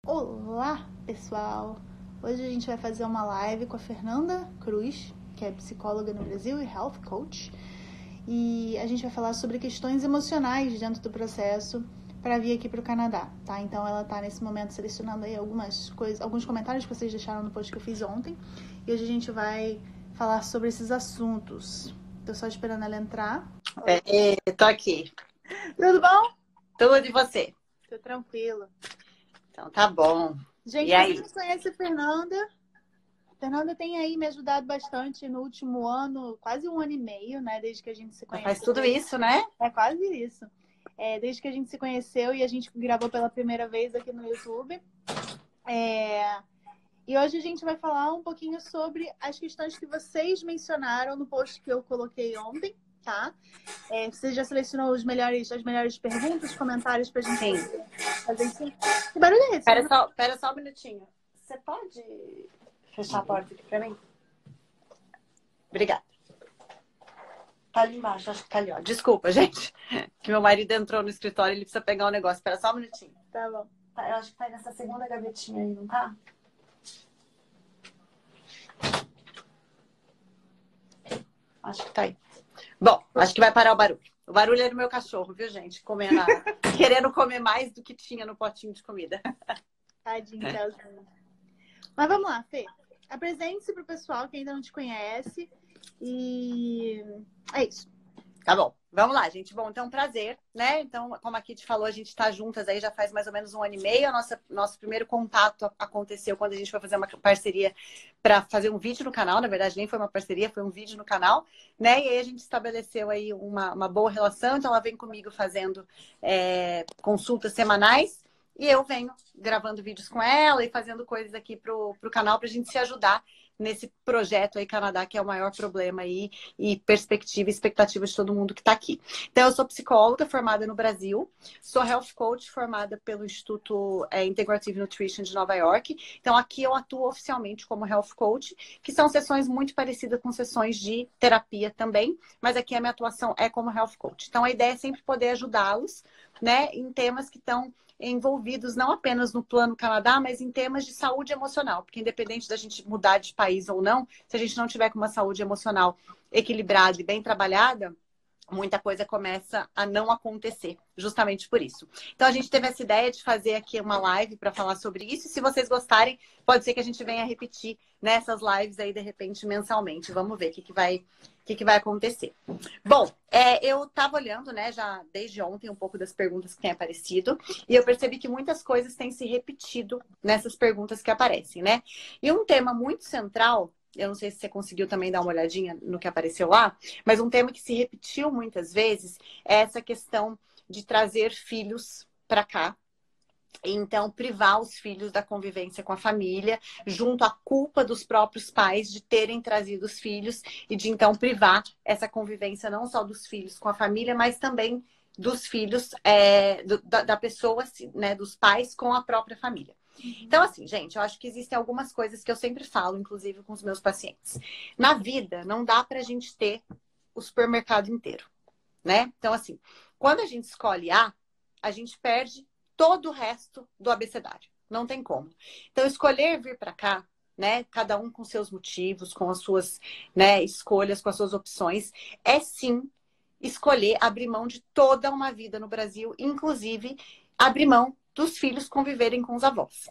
Olá, pessoal! Hoje a gente vai fazer uma live com a Fernanda Cruz, que é psicóloga no Brasil e health coach. E a gente vai falar sobre questões emocionais dentro do processo para vir aqui para o Canadá, tá? Então ela tá nesse momento selecionando aí algumas coisas, alguns comentários que vocês deixaram no post que eu fiz ontem. E hoje a gente vai falar sobre esses assuntos. Tô só esperando ela entrar. Tô aqui. Tudo bom? Tudo e você? Tô tranquilo. Então tá bom. Gente, E pra aí? quem não conhece a Fernanda tem aí me ajudado bastante no último ano, quase um ano e meio, né? Desde que a gente se Já faz conheceu. tudo isso, né? É quase isso. Desde que a gente se conheceu e a gente gravou pela primeira vez aqui no YouTube. E hoje a gente vai falar um pouquinho sobre as questões que vocês mencionaram no post que eu coloquei ontem, tá? Você já selecionou as melhores perguntas, comentários pra gente poder fazer isso? Que barulho é esse? Pera só um minutinho. Você pode fechar a porta aqui pra mim? Obrigada. Tá ali embaixo, acho que tá ali, ó. Desculpa, gente. Que meu marido entrou no escritório e ele precisa pegar um negócio. Espera só um minutinho. Tá bom. Eu acho que tá aí nessa segunda gavetinha aí, não tá? Acho que tá aí. Bom, acho que vai parar o barulho. O barulho é do meu cachorro, viu, gente? Querendo comer mais do que tinha no potinho de comida. Tadinho, Celzinho. Mas vamos lá, Fê. Apresente-se pro pessoal que ainda não te conhece. E é isso. Tá bom, vamos lá, gente. Bom, então, prazer, né? Então, como a Kitty falou, a gente tá juntas aí já faz mais ou menos um ano e meio. Nosso primeiro contato aconteceu quando a gente foi fazer uma parceria para fazer um vídeo no canal. Na verdade, nem foi uma parceria, foi um vídeo no canal, né? E aí a gente estabeleceu aí uma boa relação. Então, ela vem comigo fazendo consultas semanais. E eu venho gravando vídeos com ela e fazendo coisas aqui pro canal pra gente se ajudar nesse projeto aí, Canadá, que é o maior problema aí, e perspectiva e expectativa de todo mundo que está aqui. Então, eu sou psicóloga formada no Brasil, sou health coach formada pelo Instituto Integrative Nutrition de Nova York. Então, aqui eu atuo oficialmente como health coach, que são sessões muito parecidas com sessões de terapia também, mas aqui a minha atuação é como health coach. Então, a ideia é sempre poder ajudá-los, né, em temas que estão envolvidos não apenas no plano Canadá, mas em temas de saúde emocional, porque independente da gente mudar de país ou não, se a gente não tiver com uma saúde emocional equilibrada e bem trabalhada, muita coisa começa a não acontecer, justamente por isso. Então, a gente teve essa ideia de fazer aqui uma live para falar sobre isso. E se vocês gostarem, pode ser que a gente venha repetir nessas lives aí, de repente, mensalmente. Vamos ver o que vai acontecer. Bom, eu estava olhando, né, já desde ontem, um pouco das perguntas que têm aparecido. E eu percebi que muitas coisas têm se repetido nessas perguntas que aparecem, né? E um tema muito central, eu não sei se você conseguiu também dar uma olhadinha no que apareceu lá, mas um tema que se repetiu muitas vezes é essa questão de trazer filhos para cá. Então, privar os filhos da convivência com a família, junto à culpa dos próprios pais de terem trazido os filhos e de, então, privar essa convivência não só dos filhos com a família, mas também dos filhos, da pessoa, né, dos pais com a própria família. Então, assim, gente, eu acho que existem algumas coisas que eu sempre falo, inclusive com os meus pacientes. Na vida, não dá pra gente ter o supermercado inteiro, né? Então, assim, quando a gente escolhe a gente perde todo o resto do abecedário. Não tem como. Então, escolher vir para cá, né? Cada um com seus motivos, com as suas, né, escolhas, com as suas opções, é sim escolher abrir mão de toda uma vida no Brasil, inclusive abrir mão dos filhos conviverem com os avós.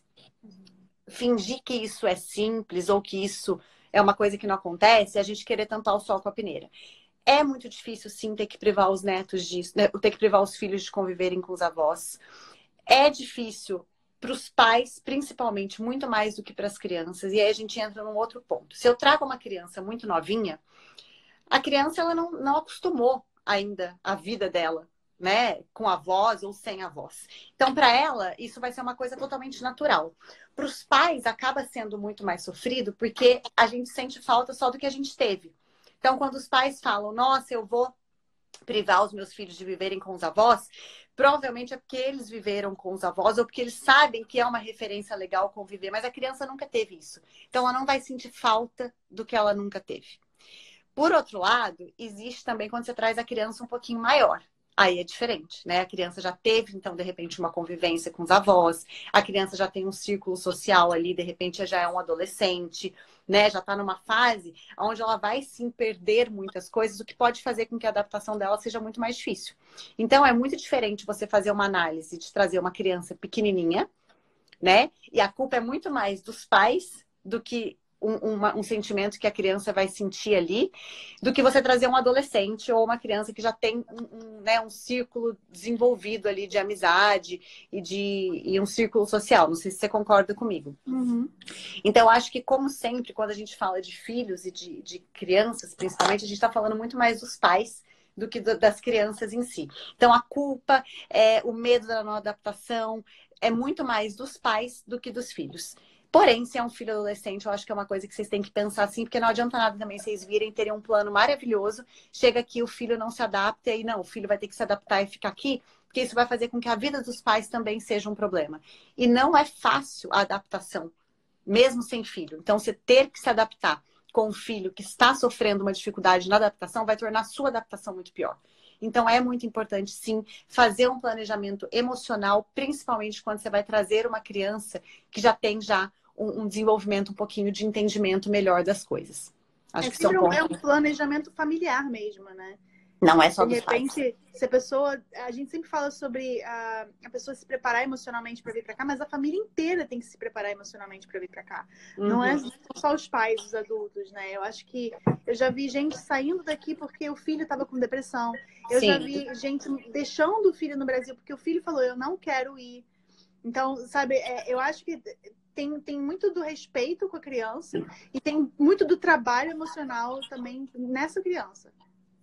Fingir que isso é simples ou que isso é uma coisa que não acontece, é a gente querer tampar o sol com a peneira. É muito difícil, sim, ter que privar os netos disso, né? Ter que privar os filhos de conviverem com os avós. É difícil para os pais, principalmente, muito mais do que para as crianças. E aí a gente entra num outro ponto. Se eu trago uma criança muito novinha, a criança ela não acostumou ainda a vida dela, né, com avós ou sem avós. Então, para ela, isso vai ser uma coisa totalmente natural. Para os pais, acaba sendo muito mais sofrido, porque a gente sente falta só do que a gente teve. Então, quando os pais falam, nossa, eu vou privar os meus filhos de viverem com os avós, provavelmente é porque eles viveram com os avós ou porque eles sabem que é uma referência legal conviver, mas a criança nunca teve isso. Então, ela não vai sentir falta do que ela nunca teve. Por outro lado, existe também quando você traz a criança um pouquinho maior. aí é diferente, né? A criança já teve, então, de repente, uma convivência com os avós, a criança já tem um círculo social ali, de repente já é um adolescente, né? Já está numa fase onde ela vai sim perder muitas coisas, o que pode fazer com que a adaptação dela seja muito mais difícil. Então, é muito diferente você fazer uma análise de trazer uma criança pequenininha, né? E a culpa é muito mais dos pais do que um sentimento que a criança vai sentir ali, do que você trazer um adolescente ou uma criança que já tem né, um círculo desenvolvido ali de amizade e um círculo social. Não sei se você concorda comigo. Uhum. Então, acho que, como sempre, quando a gente fala de filhos e de crianças, principalmente, a gente está falando muito mais dos pais do que das crianças em si. Então, a culpa, o medo da não adaptação, é muito mais dos pais do que dos filhos. Porém, se é um filho adolescente, eu acho que é uma coisa que vocês têm que pensar assim, porque não adianta nada também vocês virem, terem um plano maravilhoso, chega aqui, o filho não se adapta, e aí não, o filho vai ter que se adaptar e ficar aqui, porque isso vai fazer com que a vida dos pais também seja um problema. E não é fácil a adaptação, mesmo sem filho. Então, você ter que se adaptar com um filho que está sofrendo uma dificuldade na adaptação vai tornar a sua adaptação muito pior. Então, é muito importante, sim, fazer um planejamento emocional, principalmente quando você vai trazer uma criança que já tem um desenvolvimento um pouquinho de entendimento melhor das coisas. Acho que sempre é um planejamento familiar mesmo, né? Não é só de dos pais. repente, se a pessoa... A gente sempre fala sobre a pessoa se preparar emocionalmente para vir para cá, mas a família inteira tem que se preparar emocionalmente para vir para cá. Uhum. Não é só os pais, os adultos, né? Eu acho que eu já vi gente saindo daqui porque o filho estava com depressão. Eu Sim. já vi gente deixando o filho no Brasil porque o filho falou, eu não quero ir. Então, sabe, eu acho que tem muito do respeito com a criança e tem muito do trabalho emocional também nessa criança.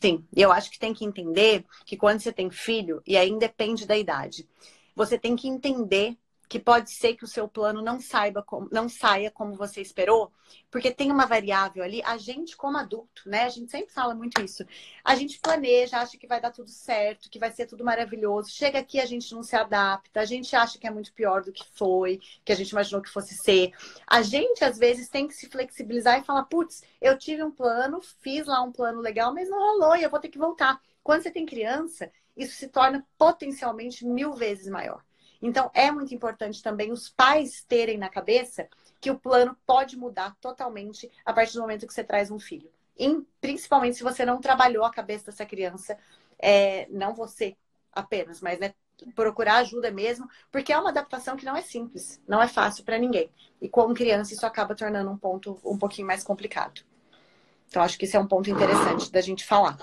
Sim, eu acho que tem que entender que quando você tem filho, e aí independe da idade, você tem que entender que pode ser que o seu plano não saia como você esperou, porque tem uma variável ali, a gente como adulto, né? A gente sempre fala muito isso. A gente planeja, acha que vai dar tudo certo, que vai ser tudo maravilhoso. Chega aqui, a gente não se adapta, a gente acha que é muito pior do que foi, que a gente imaginou que fosse ser. A gente, às vezes, tem que se flexibilizar e falar, putz, eu tive um plano, fiz lá um plano legal, mas não rolou e eu vou ter que voltar. Quando você tem criança, isso se torna potencialmente 1000 vezes maior. Então, é muito importante também os pais terem na cabeça que o plano pode mudar totalmente a partir do momento que você traz um filho. E, principalmente se você não trabalhou a cabeça dessa criança, não você apenas, mas né, procurar ajuda mesmo, porque é uma adaptação que não é simples, não é fácil para ninguém. E com criança isso acaba tornando um ponto um pouquinho mais complicado. Então, acho que esse é um ponto interessante da gente falar.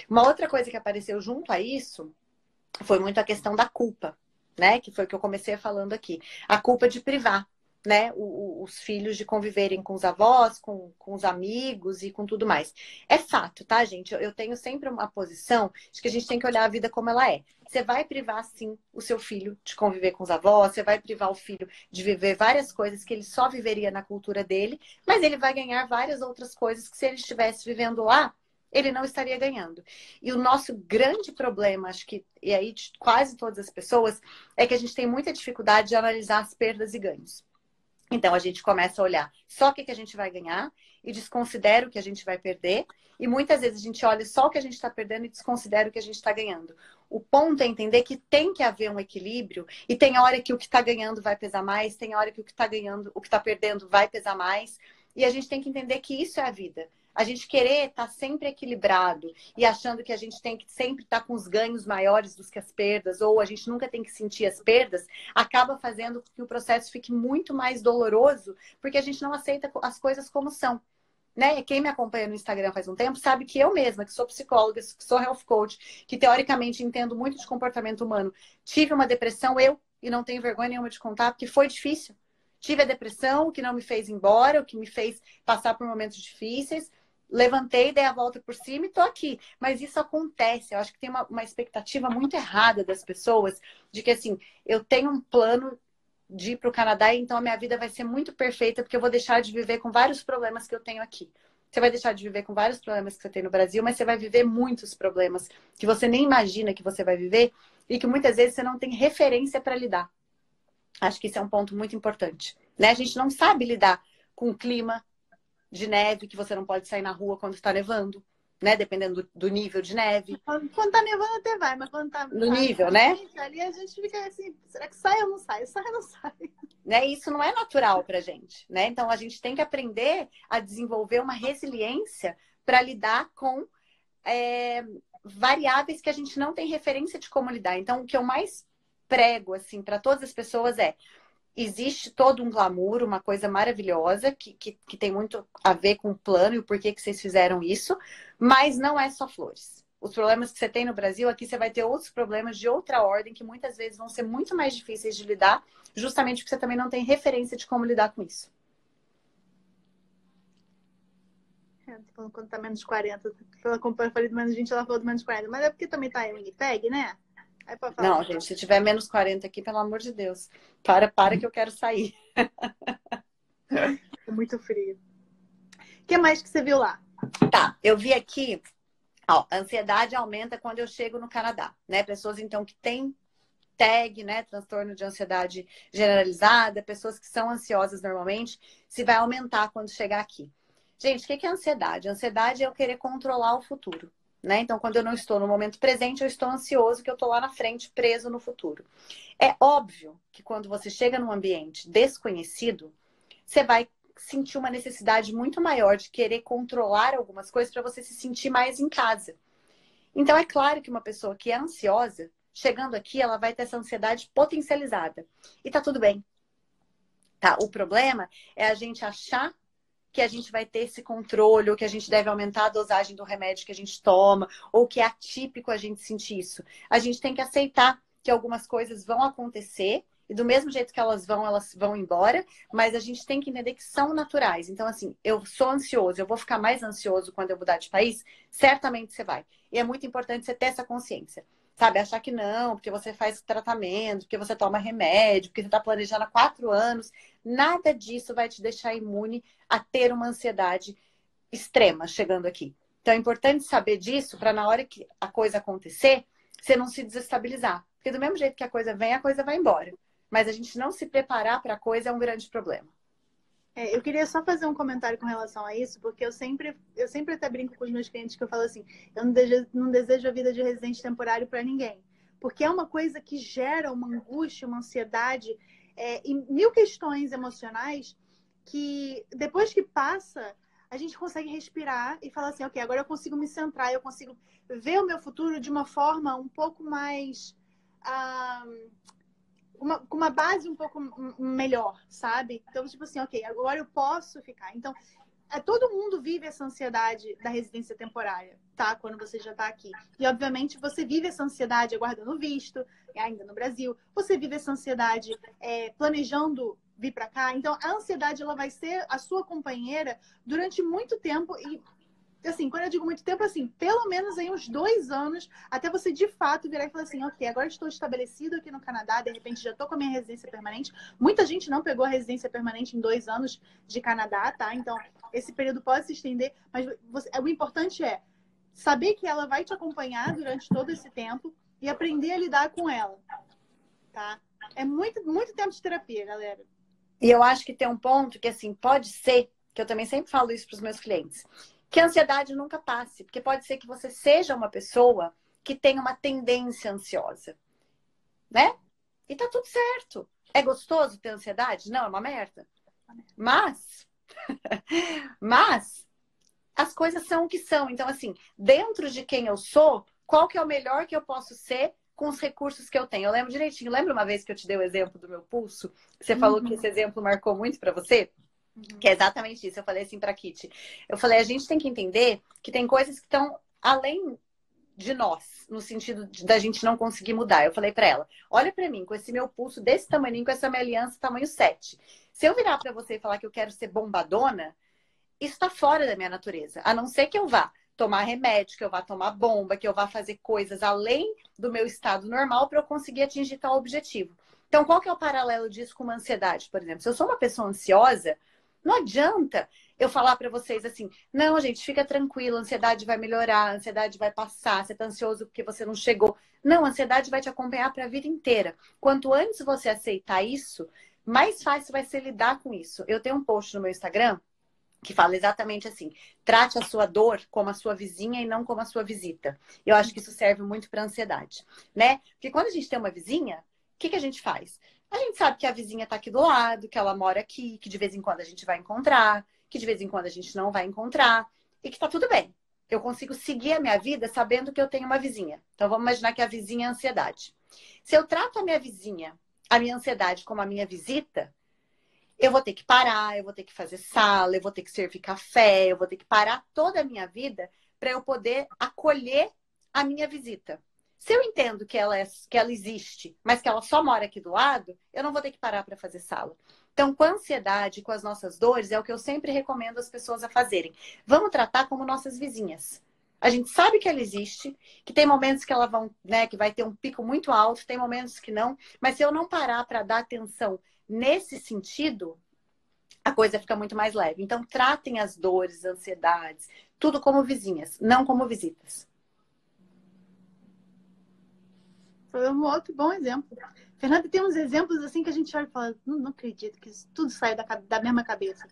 Uma outra coisa que apareceu junto a isso foi muito a questão da culpa, né? Que foi o que eu comecei falando aqui. A culpa de privar, né? Os filhos de conviverem com os avós, com os amigos e com tudo mais. É fato, tá, gente? Eu tenho sempre uma posição de que a gente tem que olhar a vida como ela é. Você vai privar, sim, o seu filho de conviver com os avós, você vai privar o filho de viver várias coisas que ele só viveria na cultura dele, mas ele vai ganhar várias outras coisas que se ele estivesse vivendo lá, ele não estaria ganhando. E o nosso grande problema, acho que, e aí de quase todas as pessoas, é que a gente tem muita dificuldade de analisar as perdas e ganhos. Então, a gente começa a olhar só o que a gente vai ganhar e desconsidera o que a gente vai perder. E muitas vezes a gente olha só o que a gente está perdendo e desconsidera o que a gente está ganhando. O ponto é entender que tem que haver um equilíbrio e tem hora que o que está ganhando vai pesar mais, tem hora que o que está ganhando, o que está perdendo vai pesar mais. E a gente tem que entender que isso é a vida. A gente querer estar sempre equilibrado e achando que a gente tem que sempre estar com os ganhos maiores do que as perdas, ou a gente nunca tem que sentir as perdas, acaba fazendo com que o processo fique muito mais doloroso, porque a gente não aceita as coisas como são. Né? Quem me acompanha no Instagram faz um tempo sabe que eu mesma, que sou psicóloga, que sou health coach, que teoricamente entendo muito de comportamento humano, tive uma depressão, e não tenho vergonha nenhuma de contar, porque foi difícil. Tive a depressão, o que não me fez ir embora, o que me fez passar por momentos difíceis. Levantei, dei a volta por cima e tô aqui. Mas isso acontece. Eu acho que tem uma expectativa muito errada das pessoas de que, assim, eu tenho um plano de ir para o Canadá e então a minha vida vai ser muito perfeita porque eu vou deixar de viver com vários problemas que eu tenho aqui. Você vai deixar de viver com vários problemas que você tem no Brasil, mas você vai viver muitos problemas que você nem imagina que você vai viver e que muitas vezes você não tem referência para lidar. Acho que isso é um ponto muito importante. Né? A gente não sabe lidar com o clima de neve, que você não pode sair na rua quando está nevando. né? Dependendo do nível de neve. Quando tá nevando até vai, mas quando tá No nível, né? ali a gente fica assim, será que sai ou não sai? Sai ou não sai? Né? Isso não é natural pra gente, né? Então a gente tem que aprender a desenvolver uma resiliência para lidar com variáveis que a gente não tem referência de como lidar. Então, o que eu mais prego assim para todas as pessoas existe todo um glamour, uma coisa maravilhosa que tem muito a ver com o plano e o porquê que vocês fizeram isso, mas não é só flores. Os problemas que você tem no Brasil, aqui você vai ter outros problemas de outra ordem que muitas vezes vão ser muito mais difíceis de lidar, justamente porque você também não tem referência de como lidar com isso. Quando tá menos 40, ela falei do menos 20, ela falou do menos 40, mas é porque também tá em Winnipeg, né? Aí pode falar. Não, gente, se tiver menos 40 aqui, pelo amor de Deus, para que eu quero sair. É muito frio. O que mais que você viu lá? Tá, eu vi aqui, ó, a ansiedade aumenta quando eu chego no Canadá, né? Pessoas, então, que têm TAG, né? Transtorno de ansiedade generalizada, pessoas que são ansiosas normalmente, se vai aumentar quando chegar aqui. Gente, o que é ansiedade? Ansiedade é eu querer controlar o futuro, né? Então, quando eu não estou no momento presente, eu estou ansioso, que eu estou lá na frente, preso no futuro. É óbvio que quando você chega num ambiente desconhecido, você vai sentir uma necessidade muito maior de querer controlar algumas coisas para você se sentir mais em casa. Então, é claro que uma pessoa que é ansiosa, chegando aqui, ela vai ter essa ansiedade potencializada. E tá tudo bem. Tá? O problema é a gente achar que a gente vai ter esse controle, ou que a gente deve aumentar a dosagem do remédio que a gente toma, ou que é atípico a gente sentir isso. A gente tem que aceitar que algumas coisas vão acontecer, e do mesmo jeito que elas vão embora, mas a gente tem que entender que são naturais. Então, assim, eu sou ansioso, eu vou ficar mais ansioso quando eu mudar de país? Certamente você vai. E é muito importante você ter essa consciência. Sabe, achar que não, porque você faz tratamento, porque você toma remédio, porque você está planejando há 4 anos. Nada disso vai te deixar imune a ter uma ansiedade extrema chegando aqui. Então é importante saber disso para na hora que a coisa acontecer, você não se desestabilizar. Porque do mesmo jeito que a coisa vem, a coisa vai embora. Mas a gente não se preparar para a coisa é um grande problema. Eu queria só fazer um comentário com relação a isso, porque eu sempre até brinco com os meus clientes que eu falo assim, eu não desejo a vida de residente temporário para ninguém. Porque é uma coisa que gera uma angústia, uma ansiedade e mil questões emocionais que depois que passa, a gente consegue respirar e falar assim, ok, agora eu consigo me centrar, eu consigo ver o meu futuro de uma forma um pouco mais... com uma base um pouco melhor, sabe? Então, tipo assim, ok, agora eu posso ficar. Então, todo mundo vive essa ansiedade da residência temporária, tá? Quando você já tá aqui. E, obviamente, você vive essa ansiedade aguardando visto, ainda no Brasil. Você vive essa ansiedade planejando vir para cá. Então, a ansiedade, ela vai ser a sua companheira durante muito tempo e assim, quando eu digo muito tempo, assim, pelo menos aí uns 2 anos, até você de fato virar e falar assim, ok, agora estou estabelecido aqui no Canadá, de repente já estou com a minha residência permanente. Muita gente não pegou a residência permanente em 2 anos de Canadá, tá? Então, esse período pode se estender, mas o importante é saber que ela vai te acompanhar durante todo esse tempo e aprender a lidar com ela, tá? É muito, muito tempo de terapia, galera. E eu acho que tem um ponto que, assim, pode ser, que eu também sempre falo isso para os meus clientes, que a ansiedade nunca passe, porque pode ser que você seja uma pessoa que tem uma tendência ansiosa, né? E tá tudo certo. É gostoso ter ansiedade? Não, é uma merda. Mas as coisas são o que são. Então, assim, dentro de quem eu sou, qual que é o melhor que eu posso ser com os recursos que eu tenho? Eu lembro direitinho. Lembra uma vez que eu te dei o exemplo do meu pulso? Você falou que esse exemplo marcou muito para você? Que é exatamente isso. Eu falei assim pra Kitty. Eu falei, a gente tem que entender que tem coisas que estão além de nós, no sentido da gente não conseguir mudar. Eu falei pra ela, olha pra mim, com esse meu pulso desse tamaninho, com essa minha aliança tamanho 7. Se eu virar pra você e falar que eu quero ser bombadona, isso tá fora da minha natureza. A não ser que eu vá tomar remédio, que eu vá tomar bomba, que eu vá fazer coisas além do meu estado normal para eu conseguir atingir tal objetivo. Então, qual que é o paralelo disso com uma ansiedade, por exemplo? Se eu sou uma pessoa ansiosa, não adianta eu falar para vocês assim, não, gente, fica tranquilo, a ansiedade vai melhorar, a ansiedade vai passar, você tá ansioso porque você não chegou. Não, a ansiedade vai te acompanhar para a vida inteira. Quanto antes você aceitar isso, mais fácil vai ser lidar com isso. Eu tenho um post no meu Instagram que fala exatamente assim: trate a sua dor como a sua vizinha e não como a sua visita. Eu acho que isso serve muito para ansiedade, né? Porque quando a gente tem uma vizinha, o que a gente faz? A gente sabe que a vizinha está aqui do lado, que ela mora aqui, que de vez em quando a gente vai encontrar, que de vez em quando a gente não vai encontrar, e que tá tudo bem. Eu consigo seguir a minha vida sabendo que eu tenho uma vizinha. Então vamos imaginar que a vizinha é a ansiedade. Se eu trato a minha vizinha, a minha ansiedade como a minha visita, eu vou ter que parar, eu vou ter que fazer sala, eu vou ter que servir café, eu vou ter que parar toda a minha vida para eu poder acolher a minha visita. Se eu entendo que ela existe, mas que ela só mora aqui do lado, eu não vou ter que parar para fazer sala. Então, com a ansiedade, com as nossas dores, é o que eu sempre recomendo as pessoas a fazerem. Vamos tratar como nossas vizinhas. A gente sabe que ela existe, que tem momentos que ela que vai ter um pico muito alto, tem momentos que não, mas se eu não parar para dar atenção nesse sentido, a coisa fica muito mais leve. Então, tratem as dores, ansiedades, tudo como vizinhas, não como visitas. Foi um outro bom exemplo. Fernanda, tem uns exemplos assim que a gente olha e fala, não acredito que isso tudo sai da mesma cabeça.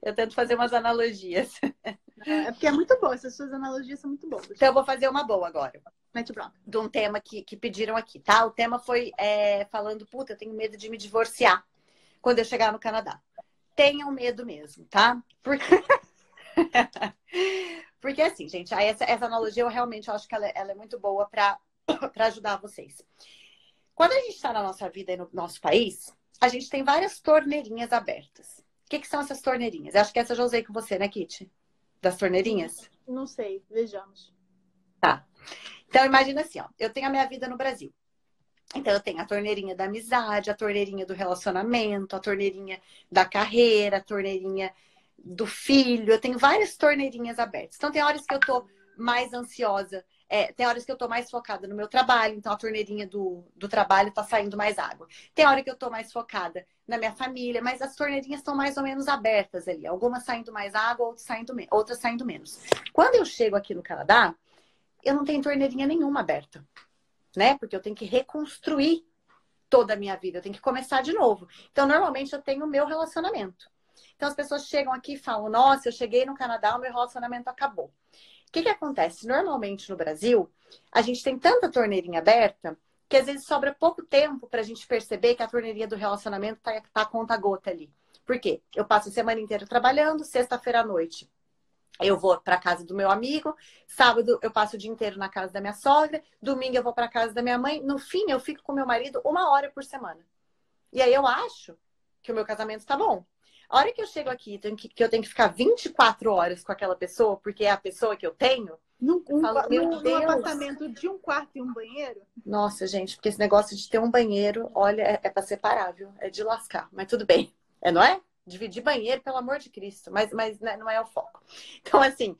Eu tento fazer umas analogias. É porque é muito bom, essas suas analogias são muito boas. Então, eu vou fazer uma boa agora. Mete pronto. De um tema que pediram aqui, tá? O tema foi falando, puta, eu tenho medo de me divorciar quando eu chegar no Canadá. Tenham medo mesmo, tá? Porque assim, gente, essa analogia eu realmente acho que ela é muito boa para ajudar vocês. Quando a gente está na nossa vida e no nosso país, a gente tem várias torneirinhas abertas. O que são essas torneirinhas? Eu acho que essa eu já usei com você, né, Kitty? Das torneirinhas? Não sei, vejamos. Tá. Então, imagina assim, ó. Eu tenho a minha vida no Brasil. Então, eu tenho a torneirinha da amizade, a torneirinha do relacionamento, a torneirinha da carreira, a torneirinha do filho. Eu tenho várias torneirinhas abertas. Então, tem horas que eu tô mais ansiosa. Tem horas que eu tô mais focada no meu trabalho. Então, a torneirinha do trabalho tá saindo mais água. Tem hora que eu tô mais focada na minha família. Mas as torneirinhas estão mais ou menos abertas ali. Algumas saindo mais água, outras saindo menos. Quando eu chego aqui no Canadá, eu não tenho torneirinha nenhuma aberta, né? Porque eu tenho que reconstruir toda a minha vida, eu tenho que começar de novo. Então, normalmente, eu tenho o meu relacionamento. Então, as pessoas chegam aqui e falam, nossa, eu cheguei no Canadá, o meu relacionamento acabou. O que acontece? Normalmente, no Brasil, a gente tem tanta torneirinha aberta que, às vezes, sobra pouco tempo para a gente perceber que a torneirinha do relacionamento tá a conta-gota ali. Por quê? Eu passo a semana inteira trabalhando, sexta-feira à noite eu vou para casa do meu amigo, sábado eu passo o dia inteiro na casa da minha sogra, domingo eu vou para casa da minha mãe, no fim eu fico com meu marido 1 hora por semana. E aí eu acho que o meu casamento está bom. A hora que eu chego aqui, que eu tenho que ficar 24 horas com aquela pessoa, porque é a pessoa que eu tenho, Num Deus. apartamento de um quarto e um banheiro? Nossa, gente, porque esse negócio de ter um banheiro, olha, é para separar, viu? É de lascar, mas tudo bem. Não é? Dividir banheiro, pelo amor de Cristo, mas não é o foco. Então, assim,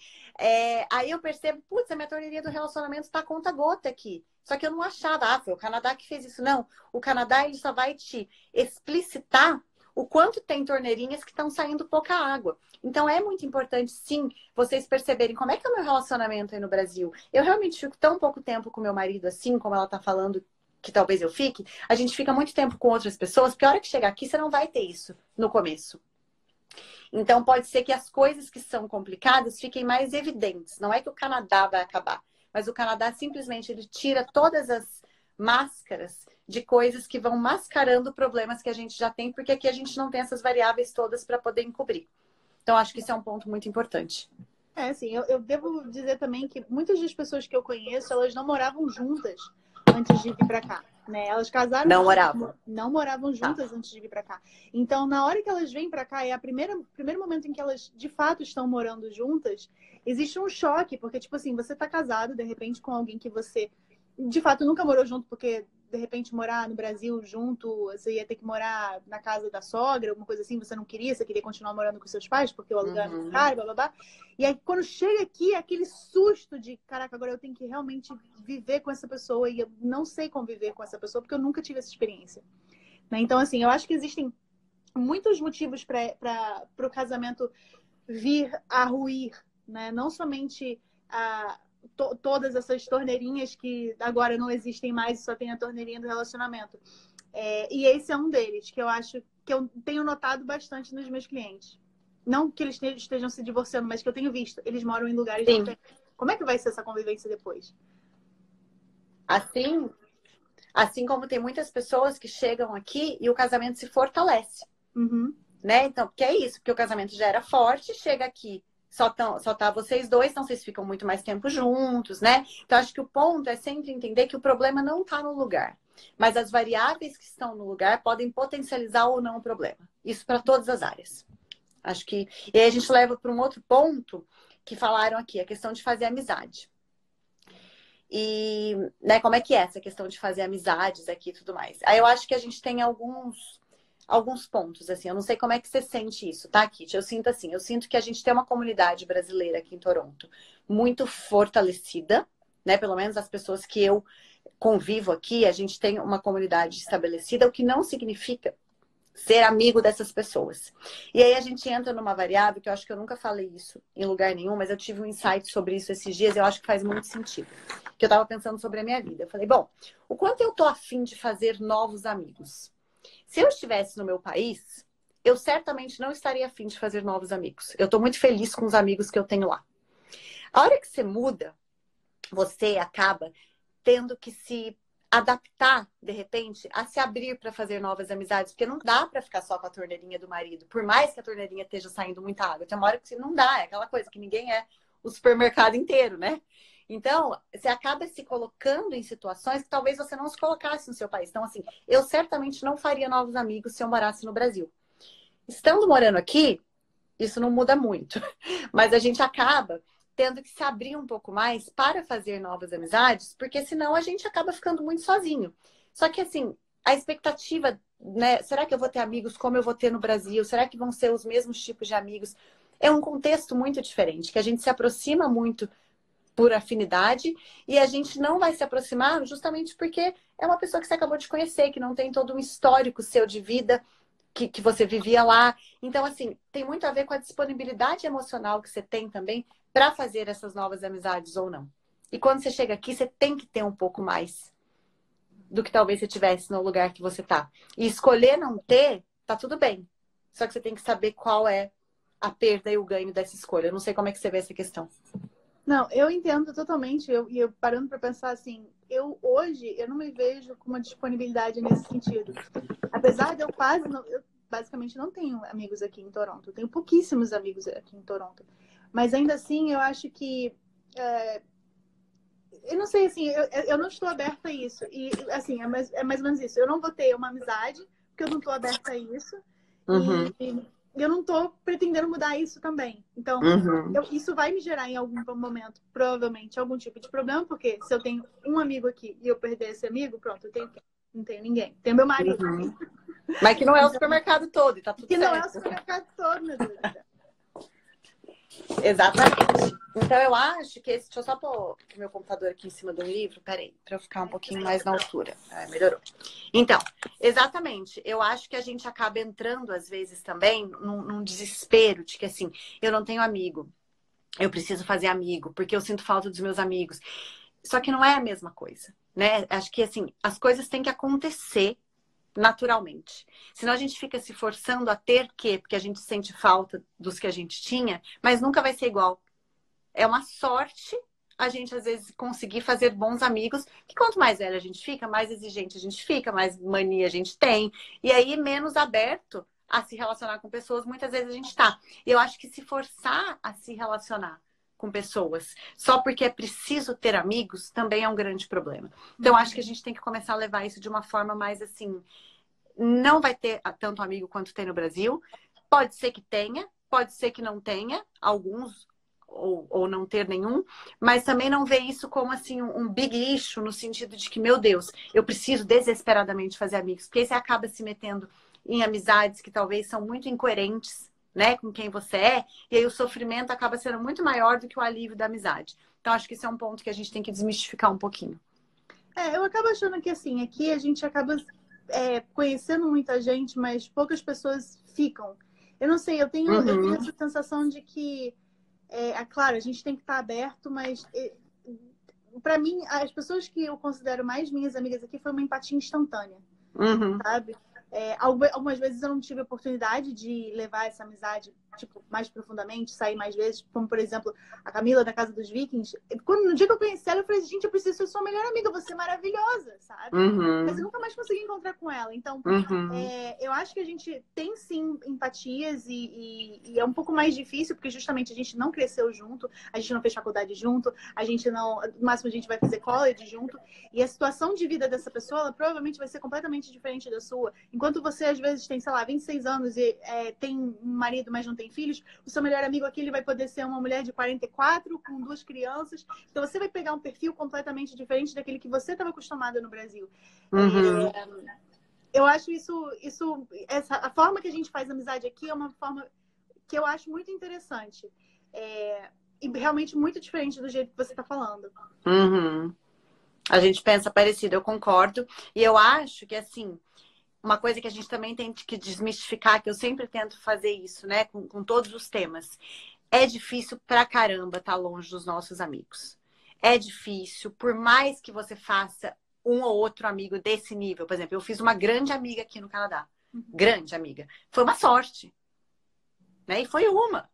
aí eu percebo, putz, a minha torneirinha do relacionamento está conta-gota aqui. Só que eu não achava, foi o Canadá que fez isso. Não, o Canadá ele só vai te explicitar o quanto tem torneirinhas que estão saindo pouca água. Então, é muito importante, sim, vocês perceberem como é que é o meu relacionamento aí no Brasil. Eu realmente fico tão pouco tempo com meu marido assim, como ela tá falando que talvez eu fique, a gente fica muito tempo com outras pessoas, porque a hora que chegar aqui você não vai ter isso no começo. Então pode ser que as coisas que são complicadas fiquem mais evidentes. Não é que o Canadá vai acabar, mas o Canadá simplesmente ele tira todas as máscaras de coisas que vão mascarando problemas que a gente já tem, porque aqui a gente não tem essas variáveis todas para poder encobrir. Então acho que isso é um ponto muito importante. Assim, eu devo dizer também que muitas das pessoas que eu conheço, elas não moravam juntas antes de vir para cá, né? Elas casaram, não moravam juntas antes de vir para cá. Então, na hora que elas vêm para cá, é o primeiro momento em que elas de fato estão morando juntas, existe um choque, porque tipo assim, você tá casado de repente com alguém que você de fato nunca morou junto, porque de repente morar no Brasil junto, você ia ter que morar na casa da sogra, alguma coisa assim, você não queria, você queria continuar morando com seus pais, porque o aluguel é muito caro, blá, blá, blá. E aí, quando chega aqui, aquele susto de, caraca, agora eu tenho que realmente viver com essa pessoa, e eu não sei conviver com essa pessoa, porque eu nunca tive essa experiência. Né? Então, assim, eu acho que existem muitos motivos para o casamento vir a ruir, né? Não somente todas essas torneirinhas que agora não existem mais, só tem a torneirinha do relacionamento. E esse é um deles, que eu acho que eu tenho notado bastante nos meus clientes. Não que eles estejam se divorciando, mas que eu tenho visto. Eles moram em lugares Sim. diferentes. Como é que vai ser essa convivência depois? Assim como tem muitas pessoas que chegam aqui e o casamento se fortalece. Uhum. Né? Então, porque é isso, porque o casamento já era forte, chega aqui, só tá vocês dois, então vocês ficam muito mais tempo juntos, né? Então, acho que o ponto é sempre entender que o problema não está no lugar, mas as variáveis que estão no lugar podem potencializar ou não o problema. Isso para todas as áreas. Acho que. E aí a gente leva para um outro ponto que falaram aqui, a questão de fazer amizade. E, né, como é que é essa questão de fazer amizades aqui e tudo mais? Aí eu acho que a gente tem alguns pontos, assim. Eu não sei como é que você sente isso, tá, Kitty? Eu sinto assim, eu sinto que a gente tem uma comunidade brasileira aqui em Toronto muito fortalecida, né? Pelo menos as pessoas que eu convivo aqui, a gente tem uma comunidade estabelecida, o que não significa ser amigo dessas pessoas. E aí a gente entra numa variável que eu acho que eu nunca falei isso em lugar nenhum, mas eu tive um insight sobre isso esses dias e eu acho que faz muito sentido. Que eu tava pensando sobre a minha vida. Eu falei, bom, o quanto eu tô afim de fazer novos amigos? Se eu estivesse no meu país, eu certamente não estaria afim de fazer novos amigos. Eu tô muito feliz com os amigos que eu tenho lá. A hora que você muda, você acaba tendo que se adaptar, de repente, a se abrir para fazer novas amizades, porque não dá para ficar só com a torneirinha do marido, por mais que a torneirinha esteja saindo muita água. Tem uma hora que não dá, é aquela coisa que ninguém é o supermercado inteiro, né? Então, você acaba se colocando em situações que talvez você não se colocasse no seu país. Então, assim, eu certamente não faria novos amigos se eu morasse no Brasil. Estando morando aqui, isso não muda muito, mas a gente acaba tendo que se abrir um pouco mais para fazer novas amizades, porque senão a gente acaba ficando muito sozinho. Só que assim, a expectativa, né? Será que eu vou ter amigos como eu vou ter no Brasil? Será que vão ser os mesmos tipos de amigos? É um contexto muito diferente, que a gente se aproxima muito por afinidade e a gente não vai se aproximar justamente porque é uma pessoa que você acabou de conhecer, que não tem todo um histórico seu de vida que você vivia lá. Então, assim, tem muito a ver com a disponibilidade emocional que você tem também para fazer essas novas amizades ou não. E quando você chega aqui, você tem que ter um pouco mais do que talvez você tivesse no lugar que você tá. E escolher não ter, tá tudo bem. Só que você tem que saber qual é a perda e o ganho dessa escolha. Eu não sei como é que você vê essa questão. Não, eu entendo totalmente. Eu parando para pensar assim, hoje eu não me vejo com uma disponibilidade nesse sentido. Apesar de eu eu basicamente não tenho amigos aqui em Toronto. Eu tenho pouquíssimos amigos aqui em Toronto. Mas ainda assim, eu acho que eu não sei, assim, eu não estou aberta a isso. E, assim, é mais ou menos isso. Eu não vou ter uma amizade, porque eu não estou aberta a isso. Uhum, E eu não estou pretendendo mudar isso também. Então, uhum, isso vai me gerar em algum momento, provavelmente, algum tipo de problema, porque se eu tenho um amigo aqui e eu perder esse amigo, pronto, eu tenho quem? Não tenho ninguém. Tenho meu marido. uhum. Mas que não é o Então, supermercado todo, e tá tudo que não é o certo. supermercado todo, meu Deus do céu. Exatamente. Então eu acho que esse. Deixa eu só pôr o meu computador aqui em cima do livro, peraí, para eu ficar um pouquinho mais na altura. Melhorou. Então, exatamente. Eu acho que a gente acaba entrando, às vezes, também num desespero de que assim, eu não tenho amigo. Eu preciso fazer amigo, porque eu sinto falta dos meus amigos. Só que não é a mesma coisa, né? Acho que assim, as coisas têm que acontecer naturalmente. Senão a gente fica se forçando a ter que, porque a gente sente falta dos que a gente tinha, mas nunca vai ser igual. É uma sorte a gente, às vezes, conseguir fazer bons amigos, que quanto mais velho a gente fica, mais exigente a gente fica, mais mania a gente tem, e aí menos aberto a se relacionar com pessoas, muitas vezes a gente tá. E eu acho que se forçar a se relacionar com pessoas só porque é preciso ter amigos também é um grande problema. Então, acho que a gente tem que começar a levar isso de uma forma mais assim, não vai ter tanto amigo quanto tem no Brasil. Pode ser que tenha, pode ser que não tenha, alguns, ou não ter nenhum, mas também não ver isso como assim um big issue, no sentido de que, meu Deus, eu preciso desesperadamente fazer amigos, porque aí você acaba se metendo em amizades que talvez são muito incoerentes, né, com quem você é, e aí o sofrimento acaba sendo muito maior do que o alívio da amizade. Então, acho que esse é um ponto que a gente tem que desmistificar um pouquinho. Eu acabo achando que, assim, aqui a gente acaba conhecendo muita gente, mas poucas pessoas ficam. Eu não sei, eu tenho Uhum, essa sensação de que, claro, a gente tem que estar aberto, mas para mim, as pessoas que eu considero mais minhas amigas aqui foi uma empatia instantânea. Uhum. sabe? Algumas vezes eu não tive a oportunidade de levar essa amizade, tipo, mais profundamente, sair mais vezes, como, por exemplo, a Camila da Casa dos Vikings. No dia que eu conheci ela, eu falei, gente, eu preciso ser sua melhor amiga, você é maravilhosa, sabe? Mas eu Uhum. nunca mais consegui encontrar com ela. Então, Uhum. eu acho que a gente tem, sim, empatias e é um pouco mais difícil, porque justamente a gente não cresceu junto, a gente não fez faculdade junto, a gente não... No máximo, a gente vai fazer college junto. E a situação de vida dessa pessoa, ela provavelmente vai ser completamente diferente da sua. Enquanto você, às vezes, tem, sei lá, 26 anos e tem um marido, mas não tem filhos, o seu melhor amigo aqui ele vai poder ser uma mulher de 44, com 2 crianças. Então, você vai pegar um perfil completamente diferente daquele que você estava acostumado no Brasil. Uhum. Eu acho a forma que a gente faz amizade aqui é uma forma que eu acho muito interessante. E realmente muito diferente do jeito que você está falando. Uhum. A gente pensa parecido, eu concordo. E eu acho que, assim, uma coisa que a gente também tem que desmistificar, que eu sempre tento fazer isso, né, com todos os temas. É difícil pra caramba estar longe dos nossos amigos. É difícil, por mais que você faça um ou outro amigo desse nível. Por exemplo, eu fiz uma grande amiga aqui no Canadá. Grande amiga. Foi uma sorte, né? E foi uma.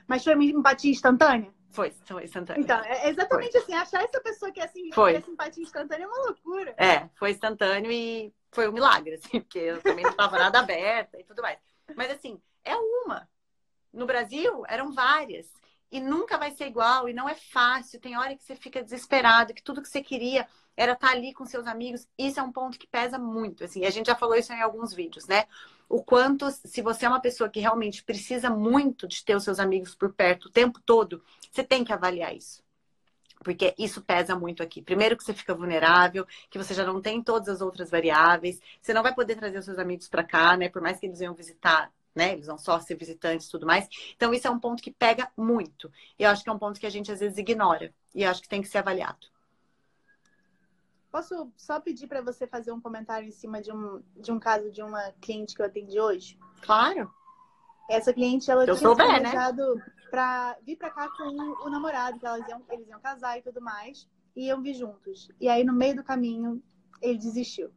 Mas foi uma empatia instantâea? Foi instantâneo. Então, é Foi. exatamente assim. Achar essa pessoa que que é Foi. simpatia instantânea é uma loucura. Foi instantâneo e foi um milagre, assim, porque eu também não estava nada aberta e tudo mais. Mas, assim, é uma. No Brasil, eram várias. E nunca vai ser igual, e não é fácil. Tem hora que você fica desesperado, que tudo que você queria era estar ali com seus amigos. Isso é um ponto que pesa muito, assim. A gente já falou isso em alguns vídeos, né? O quanto, se você é uma pessoa que realmente precisa muito de ter os seus amigos por perto o tempo todo, você tem que avaliar isso. Porque isso pesa muito aqui. Primeiro que você fica vulnerável, que você já não tem todas as outras variáveis. Você não vai poder trazer os seus amigos para cá, né? Por mais que eles venham visitar, né? Eles vão só ser visitantes e tudo mais. Então, isso é um ponto que pega muito. E eu acho que é um ponto que a gente às vezes ignora. E eu acho que tem que ser avaliado. Posso só pedir para você fazer um comentário em cima de um caso de uma cliente que eu atendi hoje? Claro. Essa cliente, ela Se eu tinha se souber, né? planejado para vir para cá com o namorado, que eles iam casar e tudo mais, e iam vir juntos. E aí, no meio do caminho, ele desistiu.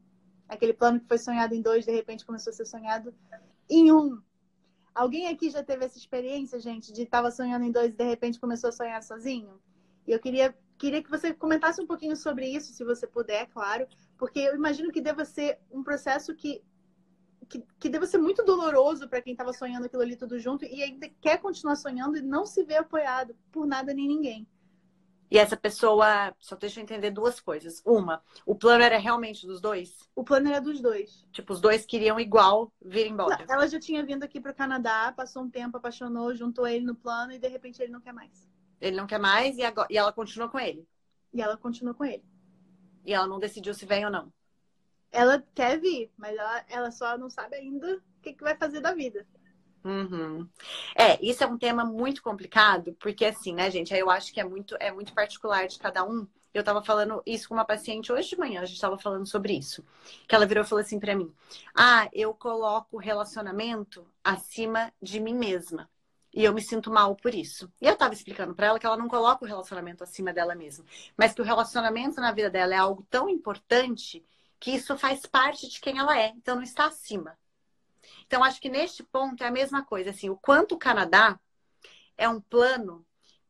Aquele plano que foi sonhado em 2, de repente começou a ser sonhado em 1. Alguém aqui já teve essa experiência, gente, de estava sonhando em 2 e de repente começou a sonhar sozinho? E eu queria que você comentasse um pouquinho sobre isso, se você puder, claro, porque eu imagino que deva ser um processo que deva ser muito doloroso para quem estava sonhando aquilo ali tudo junto e ainda quer continuar sonhando e não se vê apoiado por nada nem ninguém. E essa pessoa, só deixa eu entender duas coisas. Uma, o plano era realmente dos dois? O plano era dos dois. Tipo, os dois queriam igual vir Não, embora. ela já tinha vindo aqui para o Canadá, passou um tempo, apaixonou, juntou ele no plano e de repente ele não quer mais. Ele não quer mais e ela continua com ele. E ela continua com ele. E ela não decidiu se vem ou não. Ela quer vir, mas ela só não sabe ainda o que vai fazer da vida. Uhum. Isso é um tema muito complicado, porque assim, né, gente, aí eu acho que é muito particular de cada um. Eu tava falando isso com uma paciente hoje de manhã, a gente tava falando sobre isso. Que ela virou e falou assim pra mim: Ah, eu coloco o relacionamento acima de mim mesma. E eu me sinto mal por isso. E eu tava explicando pra ela que ela não coloca o relacionamento acima dela mesma, mas que o relacionamento na vida dela é algo tão importante que isso faz parte de quem ela é. Então não está acima. Então, acho que neste ponto é a mesma coisa, assim, o quanto o Canadá é um plano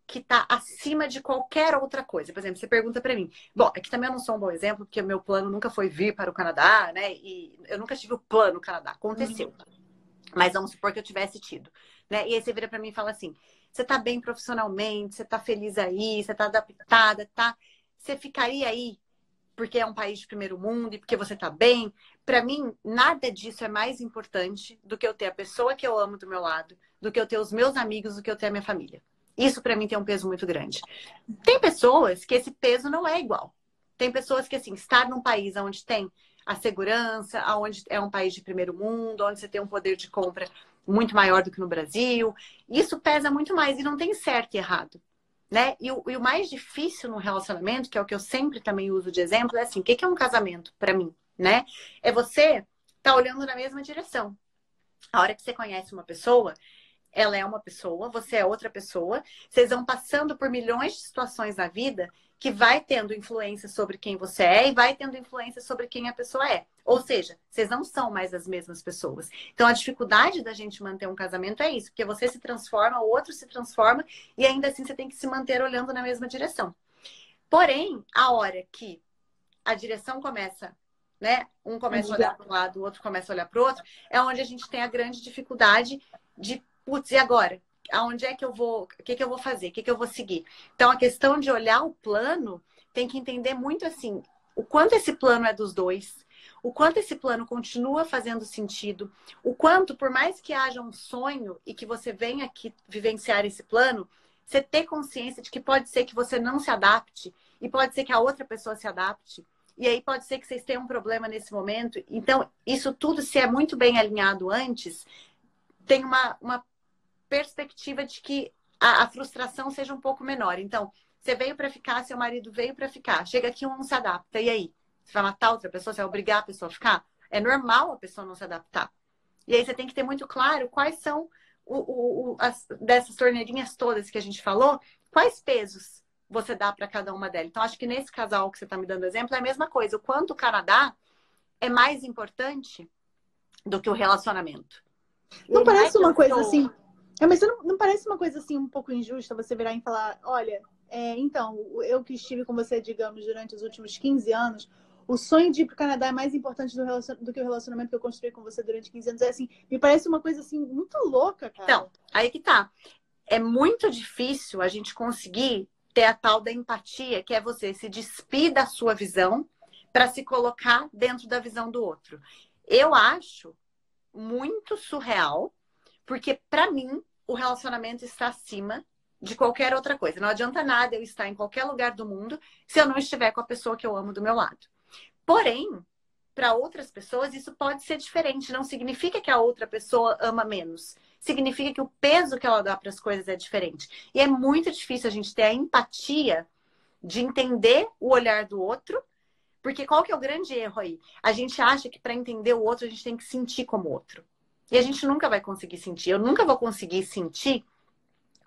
que está acima de qualquer outra coisa. Por exemplo, você pergunta para mim, bom, aqui também eu não sou um bom exemplo, porque o meu plano nunca foi vir para o Canadá, né? E eu nunca tive o plano Canadá, aconteceu. Mas vamos supor que eu tivesse tido, né? E aí você vira para mim e fala assim, você tá bem profissionalmente, você tá feliz aí, você tá adaptada, tá? Você ficaria aí porque é um país de primeiro mundo e porque você tá bem? Para mim, nada disso é mais importante do que eu ter a pessoa que eu amo do meu lado, do que eu ter os meus amigos, do que eu ter a minha família. Isso para mim tem um peso muito grande. Tem pessoas que esse peso não é igual. Tem pessoas que, assim, estar num país onde tem a segurança, onde é um país de primeiro mundo, onde você tem um poder de compra muito maior do que no Brasil, isso pesa muito mais e não tem certo e errado. Né? E o mais difícil no relacionamento, que é o que eu sempre também uso de exemplo, é assim, o que é um casamento para mim, né? É você tá olhando na mesma direção. A hora que você conhece uma pessoa, ela é uma pessoa, você é outra pessoa, vocês vão passando por milhões de situações na vida que vai tendo influência sobre quem você é e vai tendo influência sobre quem a pessoa é. Ou seja, vocês não são mais as mesmas pessoas. Então, a dificuldade da gente manter um casamento é isso, porque você se transforma, o outro se transforma, e ainda assim você tem que se manter olhando na mesma direção. Porém, a hora que a direção começa, né? Um começa a olhar para um lado, o outro começa a olhar para o outro, é onde a gente tem a grande dificuldade de, putz, e agora? Aonde é que eu vou, o que que eu vou fazer, o que que eu vou seguir? Então, a questão de olhar o plano tem que entender muito assim, o quanto esse plano é dos dois, o quanto esse plano continua fazendo sentido, o quanto, por mais que haja um sonho e que você venha aqui vivenciar esse plano, você ter consciência de que pode ser que você não se adapte e pode ser que a outra pessoa se adapte. E aí pode ser que vocês tenham um problema nesse momento. Então, isso tudo, se é muito bem alinhado antes, tem uma perspectiva de que a frustração seja um pouco menor. Então, você veio para ficar, seu marido veio para ficar. Chega aqui, um não se adapta. E aí? Você vai matar outra pessoa? Você vai obrigar a pessoa a ficar? É normal a pessoa não se adaptar. E aí você tem que ter muito claro quais são dessas torneirinhas todas que a gente falou, quais pesos você dá para cada uma delas. Então, acho que nesse casal que você está me dando exemplo, é a mesma coisa. O quanto o Canadá é mais importante do que o relacionamento. Não parece uma coisa assim... mas não parece uma coisa assim um pouco injusta você virar e falar, olha, então, eu que estive com você, digamos, durante os últimos 15 anos, o sonho de ir para o Canadá é mais importante do que o relacionamento que eu construí com você durante 15 anos. É assim, me parece uma coisa assim muito louca, cara. Então, aí que tá. É muito difícil a gente conseguir ter a tal da empatia, que é você se despir da sua visão para se colocar dentro da visão do outro. Eu acho muito surreal, porque para mim o relacionamento está acima de qualquer outra coisa. Não adianta nada eu estar em qualquer lugar do mundo se eu não estiver com a pessoa que eu amo do meu lado. Porém, para outras pessoas isso pode ser diferente. Não significa que a outra pessoa ama menos. Significa que o peso que ela dá para as coisas é diferente. E é muito difícil a gente ter a empatia de entender o olhar do outro, porque qual que é o grande erro aí? A gente acha que para entender o outro a gente tem que sentir como o outro. E a gente nunca vai conseguir sentir. Eu nunca vou conseguir sentir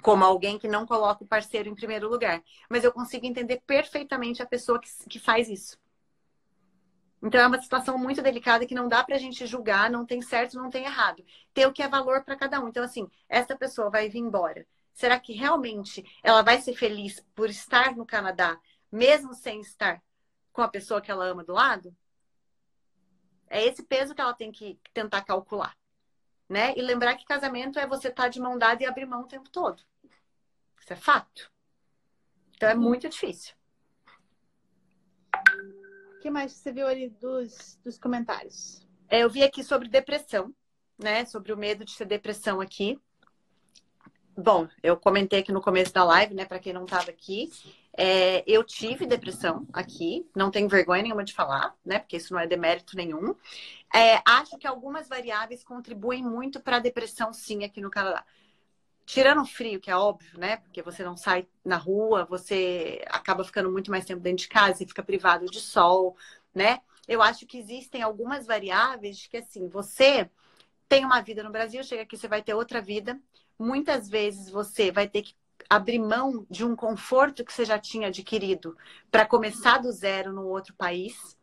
como alguém que não coloca o parceiro em primeiro lugar. Mas eu consigo entender perfeitamente a pessoa que faz isso. Então é uma situação muito delicada que não dá pra gente julgar, não tem certo, não tem errado. Ter o que é valor para cada um. Então, assim, essa pessoa vai vir embora. Será que realmente ela vai ser feliz por estar no Canadá, mesmo sem estar com a pessoa que ela ama do lado? É esse peso que ela tem que tentar calcular, né? E lembrar que casamento é você estar de mão dada e abrir mão o tempo todo. Isso é fato. Então é muito difícil. O que mais você viu ali dos comentários? Eu vi aqui sobre depressão, né? Sobre o medo de ser depressão aqui. Bom, eu comentei aqui no começo da live, né? Para quem não estava aqui, eu tive depressão aqui. Não tenho vergonha nenhuma de falar, né? Porque isso não é demérito nenhum. Acho que algumas variáveis contribuem muito para a depressão, sim, aqui no Canadá. Tirando o frio, que é óbvio, né? Porque você não sai na rua, você acaba ficando muito mais tempo dentro de casa e fica privado de sol, né? Eu acho que existem algumas variáveis de que, assim, você tem uma vida no Brasil, chega aqui, você vai ter outra vida. Muitas vezes você vai ter que abrir mão de um conforto que você já tinha adquirido para começar do zero no outro país.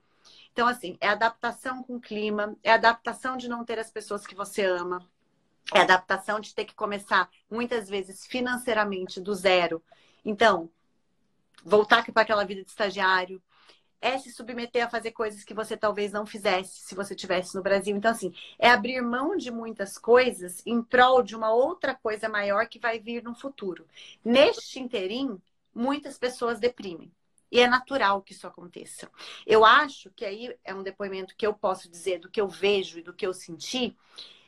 Então, assim, é adaptação com o clima, é adaptação de não ter as pessoas que você ama. É a adaptação de ter que começar, muitas vezes, financeiramente, do zero. Então, voltar para aquela vida de estagiário, é se submeter a fazer coisas que você talvez não fizesse se você estivesse no Brasil. Então, assim, é abrir mão de muitas coisas em prol de uma outra coisa maior que vai vir no futuro. Neste interim, muitas pessoas deprimem. E é natural que isso aconteça. Eu acho que aí é um depoimento que eu posso dizer do que eu vejo e do que eu senti,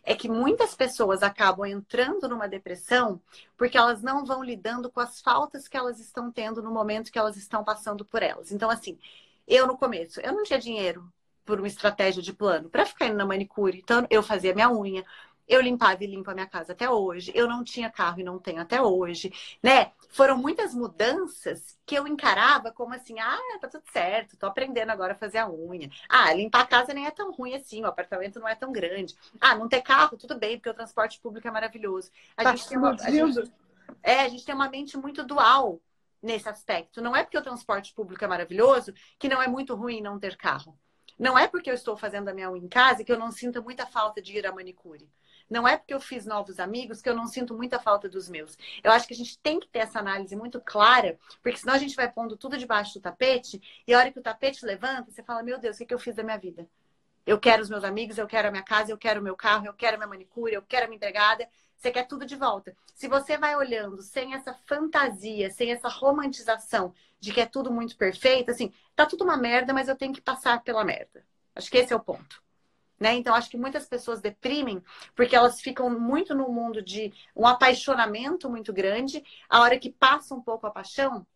é que muitas pessoas acabam entrando numa depressão porque elas não vão lidando com as faltas que elas estão tendo no momento que elas estão passando por elas. Então, assim, eu no começo, eu não tinha dinheiro por uma estratégia de plano para ficar indo na manicure. Então, eu fazia minha unha, eu limpava e limpo a minha casa até hoje. Eu não tinha carro e não tenho até hoje, né? Foram muitas mudanças que eu encarava como assim, tá tudo certo, tô aprendendo agora a fazer a unha. Limpar a casa nem é tão ruim assim, o apartamento não é tão grande. Não ter carro, tudo bem, porque o transporte público é maravilhoso. A gente tem uma mente muito dual, nesse aspecto. Não é porque o transporte público é maravilhoso que não é muito ruim não ter carro. Não é porque eu estou fazendo a minha unha em casa que eu não sinto muita falta de ir à manicure. Não é porque eu fiz novos amigos que eu não sinto muita falta dos meus. Eu acho que a gente tem que ter essa análise muito clara, porque senão a gente vai pondo tudo debaixo do tapete e a hora que o tapete levanta, você fala, meu Deus, o que eu fiz da minha vida? Eu quero os meus amigos, eu quero a minha casa, eu quero o meu carro, eu quero a minha manicure, eu quero a minha empregada. Você quer tudo de volta. Se você vai olhando sem essa fantasia, sem essa romantização de que é tudo muito perfeito, assim, tá tudo uma merda, mas eu tenho que passar pela merda. Acho que esse é o ponto. Né? Então, acho que muitas pessoas deprimem porque elas ficam muito no mundo de um apaixonamento muito grande. A hora que passa um pouco a paixão,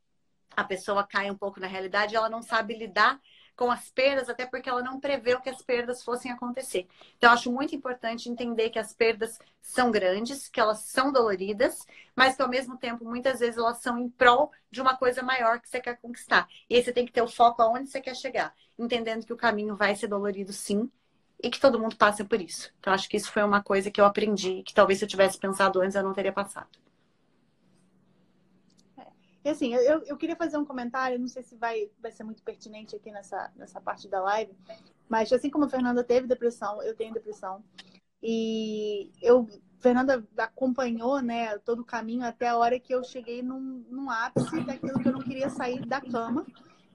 a pessoa cai um pouco na realidade, ela não sabe lidar com as perdas, até porque ela não preveu que as perdas fossem acontecer. Então, acho muito importante entender que as perdas são grandes, que elas são doloridas, mas que ao mesmo tempo, muitas vezes, elas são em prol de uma coisa maior que você quer conquistar. E aí você tem que ter o foco aonde você quer chegar, entendendo que o caminho vai ser dolorido, sim, e que todo mundo passa por isso. Então, acho que isso foi uma coisa que eu aprendi, que talvez se eu tivesse pensado antes, eu não teria passado. E assim, eu queria fazer um comentário, não sei se vai ser muito pertinente aqui nessa parte da live, mas assim como a Fernanda teve depressão, eu tenho depressão. E Fernanda acompanhou, né, todo o caminho até a hora que eu cheguei num ápice daquilo que eu não queria sair da cama.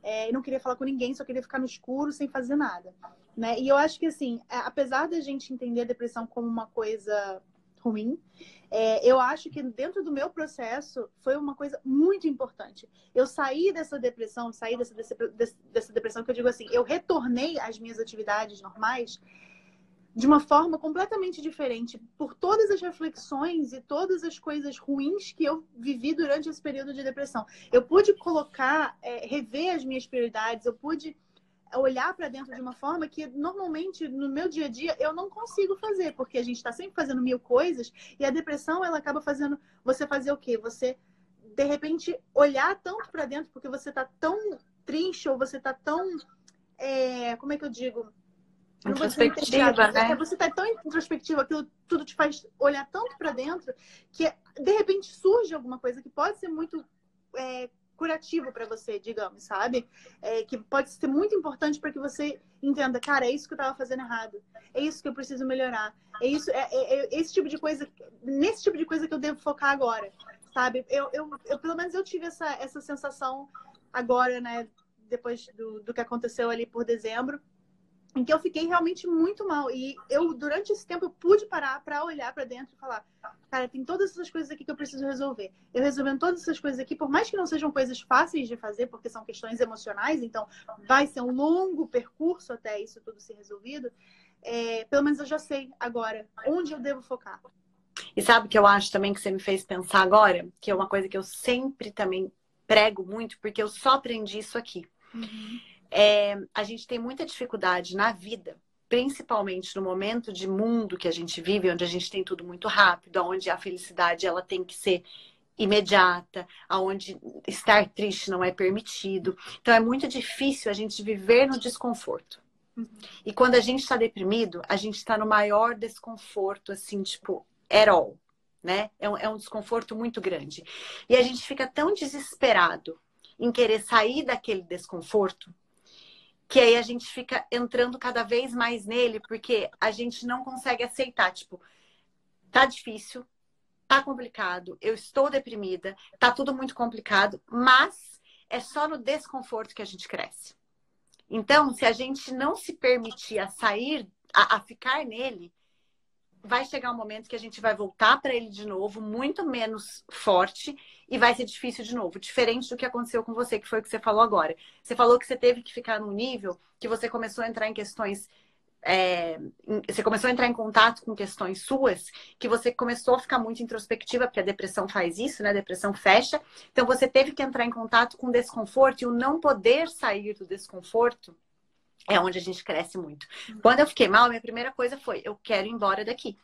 E não queria falar com ninguém, só queria ficar no escuro sem fazer nada, né? E eu acho que assim, apesar da gente entender a depressão como uma coisa ruim, eu acho que dentro do meu processo foi uma coisa muito importante. Eu saí dessa depressão, dessa depressão que eu digo assim, eu retornei às minhas atividades normais de uma forma completamente diferente, por todas as reflexões e todas as coisas ruins que eu vivi durante esse período de depressão. Eu pude colocar, rever as minhas prioridades, eu pude olhar para dentro de uma forma que normalmente no meu dia a dia eu não consigo fazer, porque a gente está sempre fazendo mil coisas e a depressão ela acaba fazendo você fazer o quê? Você de repente olhar tanto para dentro porque você está tão triste ou você está tão, como é que eu digo? Introspectiva, né? Você tá tão introspectivo, aquilo tudo te faz olhar tanto para dentro que de repente surge alguma coisa que pode ser muito curativo para você, digamos, sabe? Que pode ser muito importante para que você entenda, cara, é isso que eu tava fazendo errado, é isso que eu preciso melhorar, é isso, esse tipo de coisa, nesse tipo de coisa que eu devo focar agora, sabe? Eu pelo menos eu tive essa sensação agora, né? Depois do que aconteceu ali por dezembro, em que eu fiquei realmente muito mal. E eu, durante esse tempo, eu pude parar para olhar para dentro e falar, cara, tem todas essas coisas aqui que eu preciso resolver. Eu resolvendo todas essas coisas aqui, por mais que não sejam coisas fáceis de fazer, porque são questões emocionais, então vai ser um longo percurso até isso tudo ser resolvido, pelo menos eu já sei agora onde eu devo focar. E sabe o que eu acho também que você me fez pensar agora? Que é uma coisa que eu sempre também prego muito, porque eu só aprendi isso aqui. Uhum. A gente tem muita dificuldade na vida, principalmente no momento de mundo que a gente vive, onde a gente tem tudo muito rápido, onde a felicidade ela tem que ser imediata, onde estar triste não é permitido. Então é muito difícil a gente viver no desconforto. Uhum. E quando a gente está deprimido, a gente está no maior desconforto, assim, tipo, at all, né? É um desconforto muito grande. E a gente fica tão desesperado em querer sair daquele desconforto, que aí a gente fica entrando cada vez mais nele, porque a gente não consegue aceitar, tipo, tá difícil, tá complicado, eu estou deprimida, tá tudo muito complicado, mas é só no desconforto que a gente cresce. Então, se a gente não se permitir a sair, a ficar nele, vai chegar um momento que a gente vai voltar para ele de novo, muito menos forte, e vai ser difícil de novo. Diferente do que aconteceu com você, que foi o que você falou agora. Você falou que você teve que ficar num nível que você começou a entrar em questões. Você começou a entrar em contato com questões suas, que você começou a ficar muito introspectiva, porque a depressão faz isso, né? A depressão fecha. Então você teve que entrar em contato com desconforto, e o não poder sair do desconforto é onde a gente cresce muito. Quando eu fiquei mal, minha primeira coisa foi, eu quero ir embora daqui.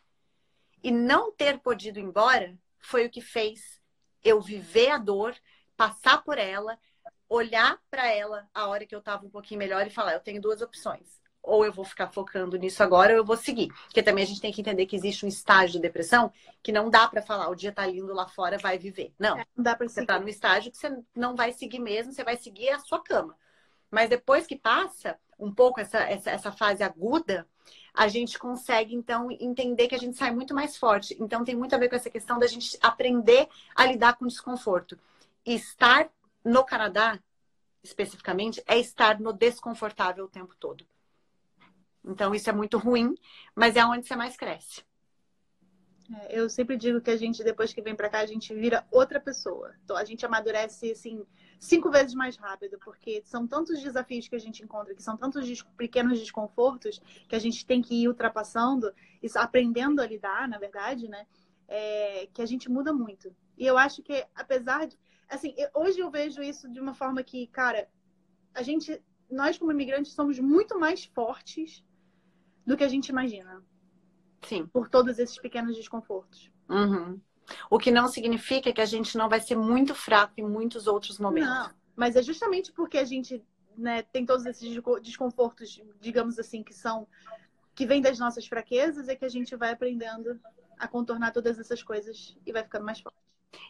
E não ter podido ir embora foi o que fez eu viver a dor, passar por ela, olhar para ela a hora que eu estava um pouquinho melhor e falar, eu tenho duas opções. ou eu vou ficar focando nisso agora, ou eu vou seguir. Porque também a gente tem que entender que existe um estágio de depressão que não dá pra falar, o dia tá lindo lá fora, vai viver. Não. Não dá pra Você seguir. tá num estágio que você não vai seguir mesmo, você vai seguir a sua cama. Mas depois que passa um pouco essa fase aguda, a gente consegue, então, entender que a gente sai muito mais forte. Então, tem muito a ver com essa questão da gente aprender a lidar com o desconforto. E estar no Canadá, especificamente, é estar no desconfortável o tempo todo. Então, isso é muito ruim, mas é onde você mais cresce. Eu sempre digo que a gente, depois que vem pra cá, a gente vira outra pessoa. Então, a gente amadurece, assim, 5 vezes mais rápido, porque são tantos desafios que a gente encontra, que são tantos pequenos desconfortos que a gente tem que ir ultrapassando, aprendendo a lidar, na verdade, né? Que a gente muda muito. E eu acho que, apesar de... Assim, hoje eu vejo isso de uma forma que, cara, nós como imigrantes somos muito mais fortes do que a gente imagina. Sim. Por todos esses pequenos desconfortos. Uhum. O que não significa que a gente não vai ser muito fraco em muitos outros momentos. Não, mas é justamente porque a gente, né, tem todos esses desconfortos, digamos assim, que vêm das nossas fraquezas, é que a gente vai aprendendo a contornar todas essas coisas e vai ficando mais forte.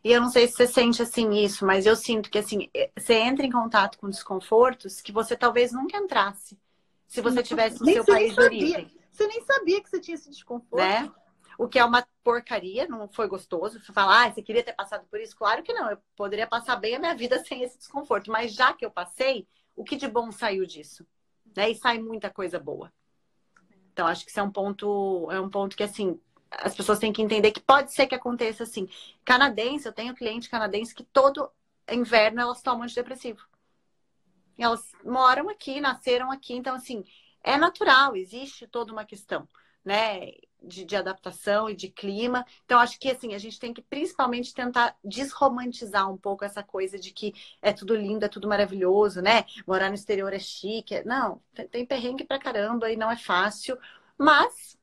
E eu não sei se você sente assim isso, mas eu sinto que assim, você entra em contato com desconfortos que você talvez nunca entrasse se você tivesse no seu país de origem. Você nem sabia que você tinha esse desconforto. Né? O que é uma porcaria, não foi gostoso. Você fala, você queria ter passado por isso? Claro que não, eu poderia passar bem a minha vida sem esse desconforto. Mas já que eu passei, o que de bom saiu disso? Né? E sai muita coisa boa. Então, acho que isso é um ponto que, assim, as pessoas têm que entender que pode ser que aconteça assim. Canadense, eu tenho cliente canadense que todo inverno elas tomam antidepressivo. Elas moram aqui, nasceram aqui, então, assim, é natural, existe toda uma questão, né, de adaptação e de clima. Então, acho que, assim, a gente tem que principalmente tentar desromantizar um pouco essa coisa de que é tudo lindo, é tudo maravilhoso, né? Morar no exterior é chique. Não, tem perrengue pra caramba e não é fácil, mas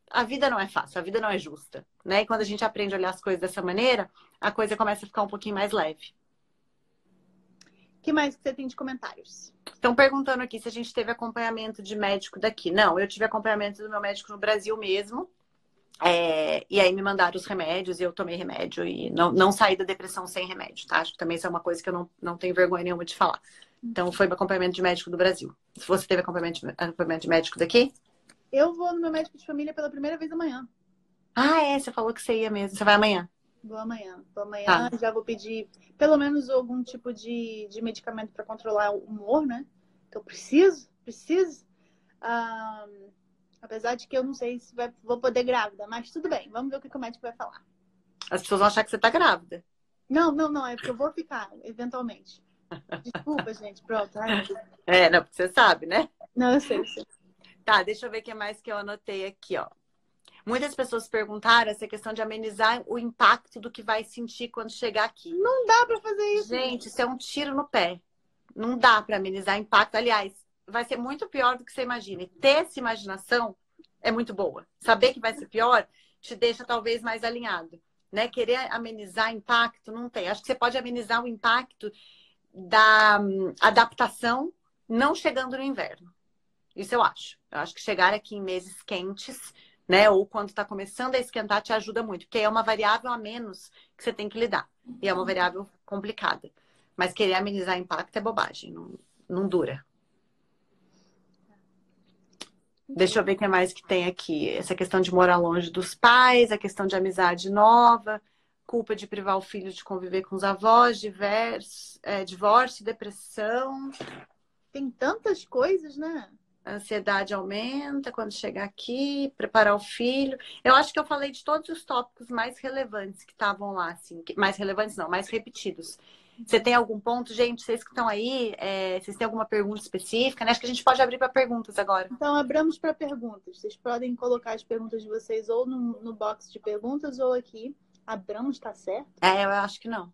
a vida não é fácil, a vida não é justa, né? E quando a gente aprende a olhar as coisas dessa maneira, a coisa começa a ficar um pouquinho mais leve. O que mais que você tem de comentários? Estão perguntando aqui se a gente teve acompanhamento de médico daqui. Não, eu tive acompanhamento do meu médico no Brasil mesmo. E aí me mandaram os remédios e eu tomei remédio e não saí da depressão sem remédio, tá? Acho que também isso é uma coisa que eu não tenho vergonha nenhuma de falar. Então foi meu acompanhamento de médico do Brasil. Se você teve acompanhamento de médico daqui? Eu vou no meu médico de família pela primeira vez amanhã. Você falou que você ia mesmo. Você vai amanhã? Vou amanhã. Tá. Já vou pedir pelo menos algum tipo de medicamento para controlar o humor, né? Que eu preciso. Apesar de que eu não sei se vou poder grávida, mas tudo bem. Vamos ver o que o médico vai falar. As pessoas vão achar que você tá grávida. Não. É porque eu vou ficar, eventualmente. Desculpa, gente. Pronto. Não, porque você sabe, né? Não, eu sei. Tá, deixa eu ver o que mais que eu anotei aqui, ó. Muitas pessoas perguntaram essa questão de amenizar o impacto do que vai sentir quando chegar aqui. Não dá pra fazer isso. Gente, isso é um tiro no pé. Não dá pra amenizar impacto. Aliás, vai ser muito pior do que você imagina. E ter essa imaginação é muito boa. Saber que vai ser pior te deixa talvez mais alinhado, né? Querer amenizar impacto, não tem. Acho que você pode amenizar o impacto da adaptação não chegando no inverno. Isso eu acho. Eu acho que chegar aqui em meses quentes, né? Ou quando está começando a esquentar, te ajuda muito. Porque é uma variável a menos que você tem que lidar. E é uma variável complicada. Mas querer amenizar impacto é bobagem. Não dura. Deixa eu ver o que mais que tem aqui. Essa questão de morar longe dos pais, a questão de amizade nova, culpa de privar o filho de conviver com os avós, divórcio, depressão. Tem tantas coisas, né? A ansiedade aumenta quando chegar aqui, preparar o filho. Eu acho que eu falei de todos os tópicos mais relevantes que estavam lá, assim. Mais relevantes não, mais repetidos. Você tem algum ponto? Gente, vocês que estão aí, vocês têm alguma pergunta específica? Né? Acho que a gente pode abrir para perguntas agora. Então, abramos para perguntas. Vocês podem colocar as perguntas de vocês ou no box de perguntas ou aqui. Abramos, tá certo? Eu acho que não.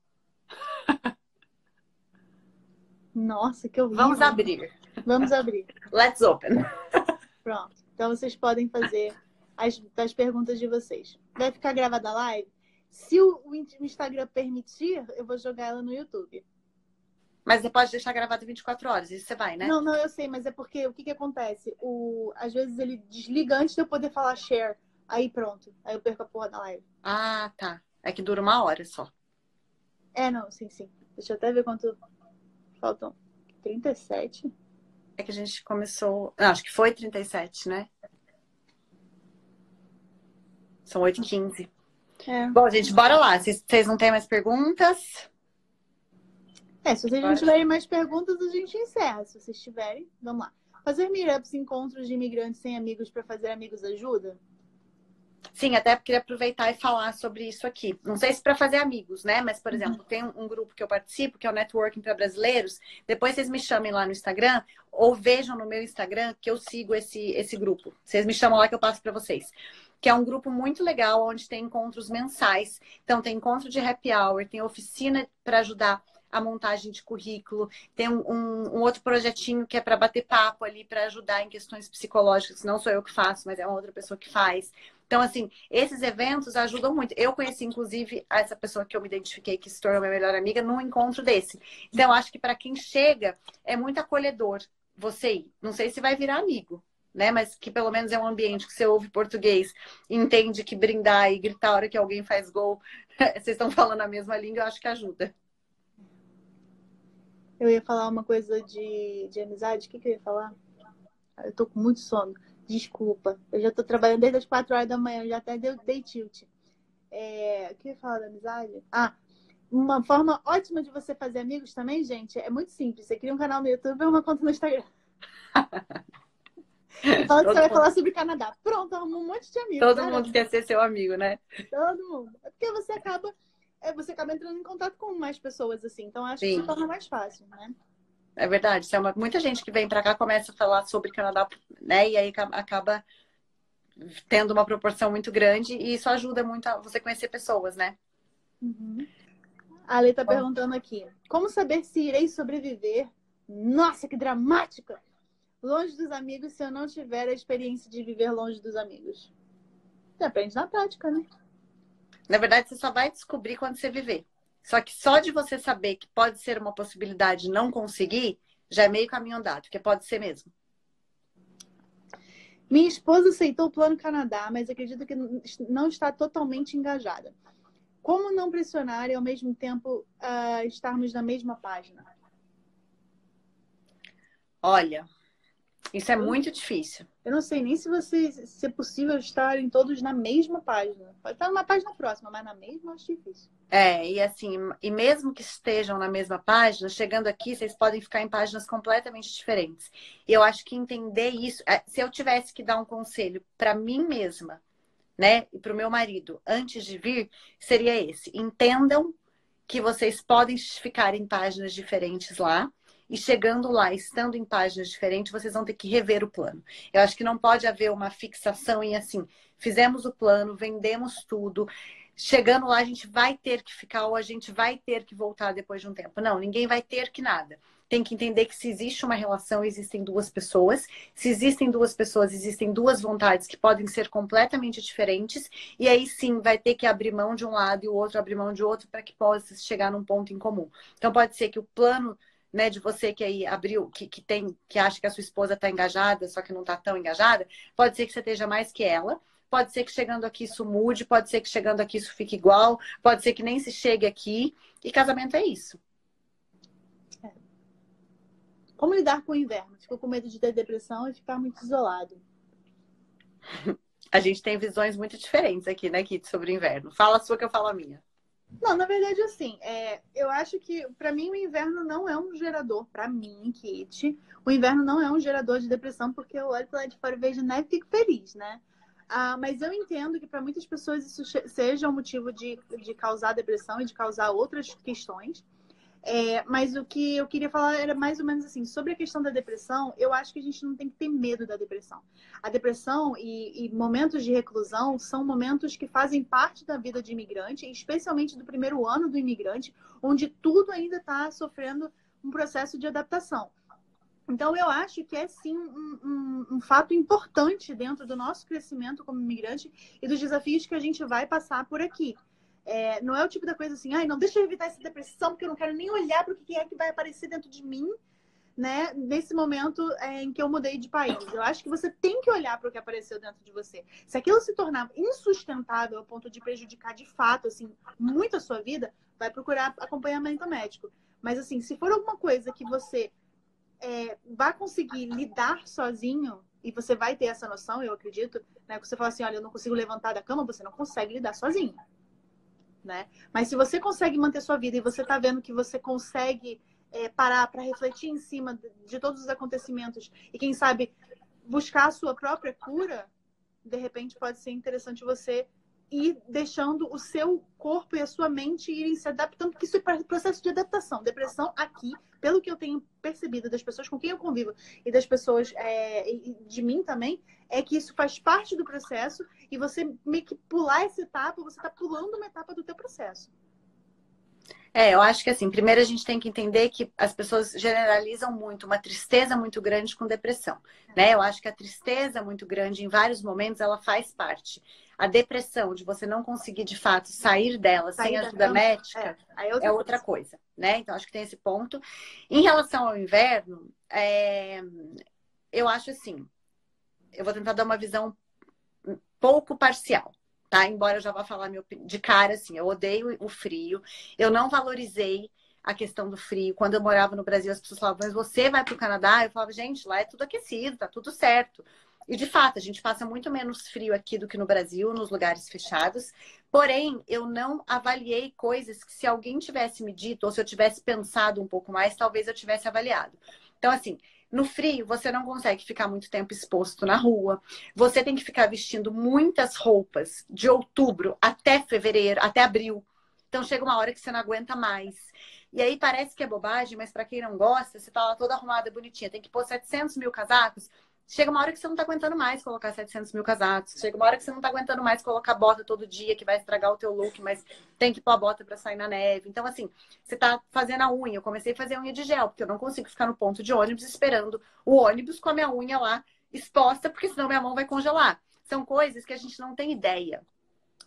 Nossa, que horrível. Vamos abrir. Vamos abrir. Let's open. Pronto. Então, vocês podem fazer as perguntas de vocês. Vai ficar gravada a live? Se o Instagram permitir, eu vou jogar ela no YouTube. Mas você pode deixar gravado 24 horas, isso você vai, né? Não, eu sei, mas é porque o que acontece? Às vezes ele desliga antes de eu poder falar share. Aí pronto. Aí eu perco a porra da live. Ah, tá. É que dura 1 hora só. Não, sim. Deixa eu até ver quanto faltam. 37? É que a gente começou... Não, acho que foi 37, né? São 8h15. Bom, gente, bora lá. Vocês não têm mais perguntas? Se vocês não tiverem mais perguntas, a gente encerra. Se vocês tiverem, vamos lá. Fazer meetups, encontros de imigrantes sem amigos para fazer amigos ajuda? Sim, até queria aproveitar e falar sobre isso aqui. Não sei se para fazer amigos, né? Mas, por exemplo, tem um grupo que eu participo, que é o Networking para Brasileiros. Depois vocês me chamem lá no Instagram ou vejam no meu Instagram que eu sigo esse grupo. Vocês me chamam lá que eu passo para vocês. Que é um grupo muito legal, onde tem encontros mensais. Então, tem encontro de happy hour, tem oficina para ajudar a montagem de currículo, tem um outro projetinho que é para bater papo ali, para ajudar em questões psicológicas. Não sou eu que faço, mas é uma outra pessoa que faz. Então, assim, esses eventos ajudam muito. Eu conheci, inclusive, essa pessoa que eu me identifiquei, que se tornou minha melhor amiga, num encontro desse. Então, eu acho que para quem chega, é muito acolhedor você ir. Não sei se vai virar amigo, né? Mas que pelo menos é um ambiente que você ouve português, entende que brindar e gritar a hora que alguém faz gol, vocês estão falando a mesma língua, eu acho que ajuda. Eu ia falar uma coisa de amizade. O que eu ia falar? Eu tô com muito sono. Desculpa. Eu já tô trabalhando desde as 4 horas da manhã. Já até dei tilt. O que eu ia falar da amizade? Uma forma ótima de você fazer amigos também, gente, é muito simples. Você cria um canal no YouTube e uma conta no Instagram. E fala que você vai falar sobre Canadá. Pronto, arruma um monte de amigos. Todo mundo quer ser seu amigo, né? Todo mundo. É porque você acaba entrando em contato com mais pessoas, assim. Então, acho que se torna mais fácil, né? É verdade. Muita gente que vem para cá começa a falar sobre Canadá, né? E aí acaba tendo uma proporção muito grande e isso ajuda muito a você conhecer pessoas, né? A Ale tá perguntando aqui. Como saber se irei sobreviver? Nossa, que dramática! Longe dos amigos, se eu não tiver a experiência de viver longe dos amigos. Você aprende na prática, né? Na verdade, você só vai descobrir quando você viver. Só que só de você saber que pode ser uma possibilidade não conseguir, já é meio caminho andado, porque pode ser mesmo. Minha esposa aceitou o Plano Canadá, mas acredito que não está totalmente engajada. Como não pressionar e ao mesmo tempo estarmos na mesma página? Olha, isso é muito difícil. Eu não sei nem se é possível estarem todos na mesma página. Pode estar numa página próxima, mas na mesma eu acho difícil. E assim, e mesmo que estejam na mesma página, chegando aqui, vocês podem ficar em páginas completamente diferentes. E eu acho que entender isso, se eu tivesse que dar um conselho para mim mesma, né, e para o meu marido, antes de vir, seria esse. Entendam que vocês podem ficar em páginas diferentes lá, e chegando lá, estando em páginas diferentes, vocês vão ter que rever o plano. Eu acho que não pode haver uma fixação em assim, fizemos o plano, vendemos tudo, chegando lá a gente vai ter que ficar ou a gente vai ter que voltar depois de um tempo. Não, ninguém vai ter que nada. Tem que entender que se existe uma relação, existem duas pessoas. Se existem duas pessoas, existem duas vontades que podem ser completamente diferentes. E aí sim, vai ter que abrir mão de um lado e o outro abrir mão de outro para que possa chegar num ponto em comum. Então pode ser que o plano, né, de você que aí abriu, que acha que a sua esposa está engajada, só que não está tão engajada, pode ser que você esteja mais que ela. Pode ser que chegando aqui isso mude, pode ser que chegando aqui isso fique igual, pode ser que nem se chegue aqui. E casamento é isso. Como lidar com o inverno? Ficou com medo de ter depressão e ficar muito isolado. A gente tem visões muito diferentes aqui, né, Kit, sobre o inverno. Fala a sua que eu falo a minha. Não, na verdade, assim, eu acho que, para mim, o inverno não é um gerador. Para mim, Kit, o inverno não é um gerador de depressão, porque eu olho para lá de fora e vejo neve e fico feliz, né? Mas eu entendo que para muitas pessoas isso seja um motivo de causar depressão e de causar outras questões. Mas o que eu queria falar era mais ou menos assim, sobre a questão da depressão, eu acho que a gente não tem que ter medo da depressão. A depressão e momentos de reclusão são momentos que fazem parte da vida de imigrante, especialmente do primeiro ano do imigrante, onde tudo ainda está sofrendo um processo de adaptação. Então, eu acho que é sim um fato importante dentro do nosso crescimento como imigrante e dos desafios que a gente vai passar por aqui. Não é o tipo da coisa assim, ai, não, deixa eu evitar essa depressão, porque eu não quero nem olhar para o que é que vai aparecer dentro de mim, né? Nesse momento em que eu mudei de país. Eu acho que você tem que olhar para o que apareceu dentro de você. Se aquilo se tornar insustentável ao ponto de prejudicar de fato, assim, muito a sua vida, vai procurar acompanhamento médico. Mas, assim, se for alguma coisa que você vai conseguir lidar sozinho, e você vai ter essa noção, eu acredito, né? Que você fala assim, olha, eu não consigo levantar da cama, você não consegue lidar sozinho, né? Mas se você consegue manter sua vida e você tá vendo que você consegue parar para refletir em cima de todos os acontecimentos e, quem sabe, buscar a sua própria cura, de repente pode ser interessante você ir deixando o seu corpo e a sua mente irem se adaptando, porque isso é processo de adaptação. Depressão aqui, pelo que eu tenho percebido das pessoas com quem eu convivo e das pessoas e de mim também, é que isso faz parte do processo e você meio que pular essa etapa, você está pulando uma etapa do teu processo. Eu acho que assim, primeiro a gente tem que entender que as pessoas generalizam muito uma tristeza muito grande com depressão, né? Eu acho que a tristeza muito grande, em vários momentos, ela faz parte. A depressão, de você não conseguir de fato sair dela sem ajuda médica, é outra coisa, né? Então acho que tem esse ponto. Em relação ao inverno, eu acho assim, eu vou tentar dar uma visão pouco parcial. Tá? Embora eu já vá falar de cara, assim, eu odeio o frio, eu não valorizei a questão do frio. Quando eu morava no Brasil, as pessoas falavam, mas você vai para o Canadá? Eu falava, gente, lá é tudo aquecido, tá tudo certo. E de fato, a gente passa muito menos frio aqui do que no Brasil, nos lugares fechados. Porém, eu não avaliei coisas que se alguém tivesse me dito, ou se eu tivesse pensado um pouco mais, talvez eu tivesse avaliado. Então, assim, no frio, você não consegue ficar muito tempo exposto na rua. Você tem que ficar vestindo muitas roupas de outubro até fevereiro, até abril. Então chega uma hora que você não aguenta mais. E aí parece que é bobagem, mas para quem não gosta, você tá lá toda arrumada, bonitinha, tem que pôr 700 mil casacos. Chega uma hora que você não tá aguentando mais colocar 700 mil casacos. Chega uma hora que você não tá aguentando mais colocar bota todo dia, que vai estragar o teu look, mas tem que pôr a bota para sair na neve. Então, assim, você tá fazendo a unha. Eu comecei a fazer unha de gel, porque eu não consigo ficar no ponto de ônibus esperando o ônibus com a minha unha lá exposta, porque senão minha mão vai congelar. São coisas que a gente não tem ideia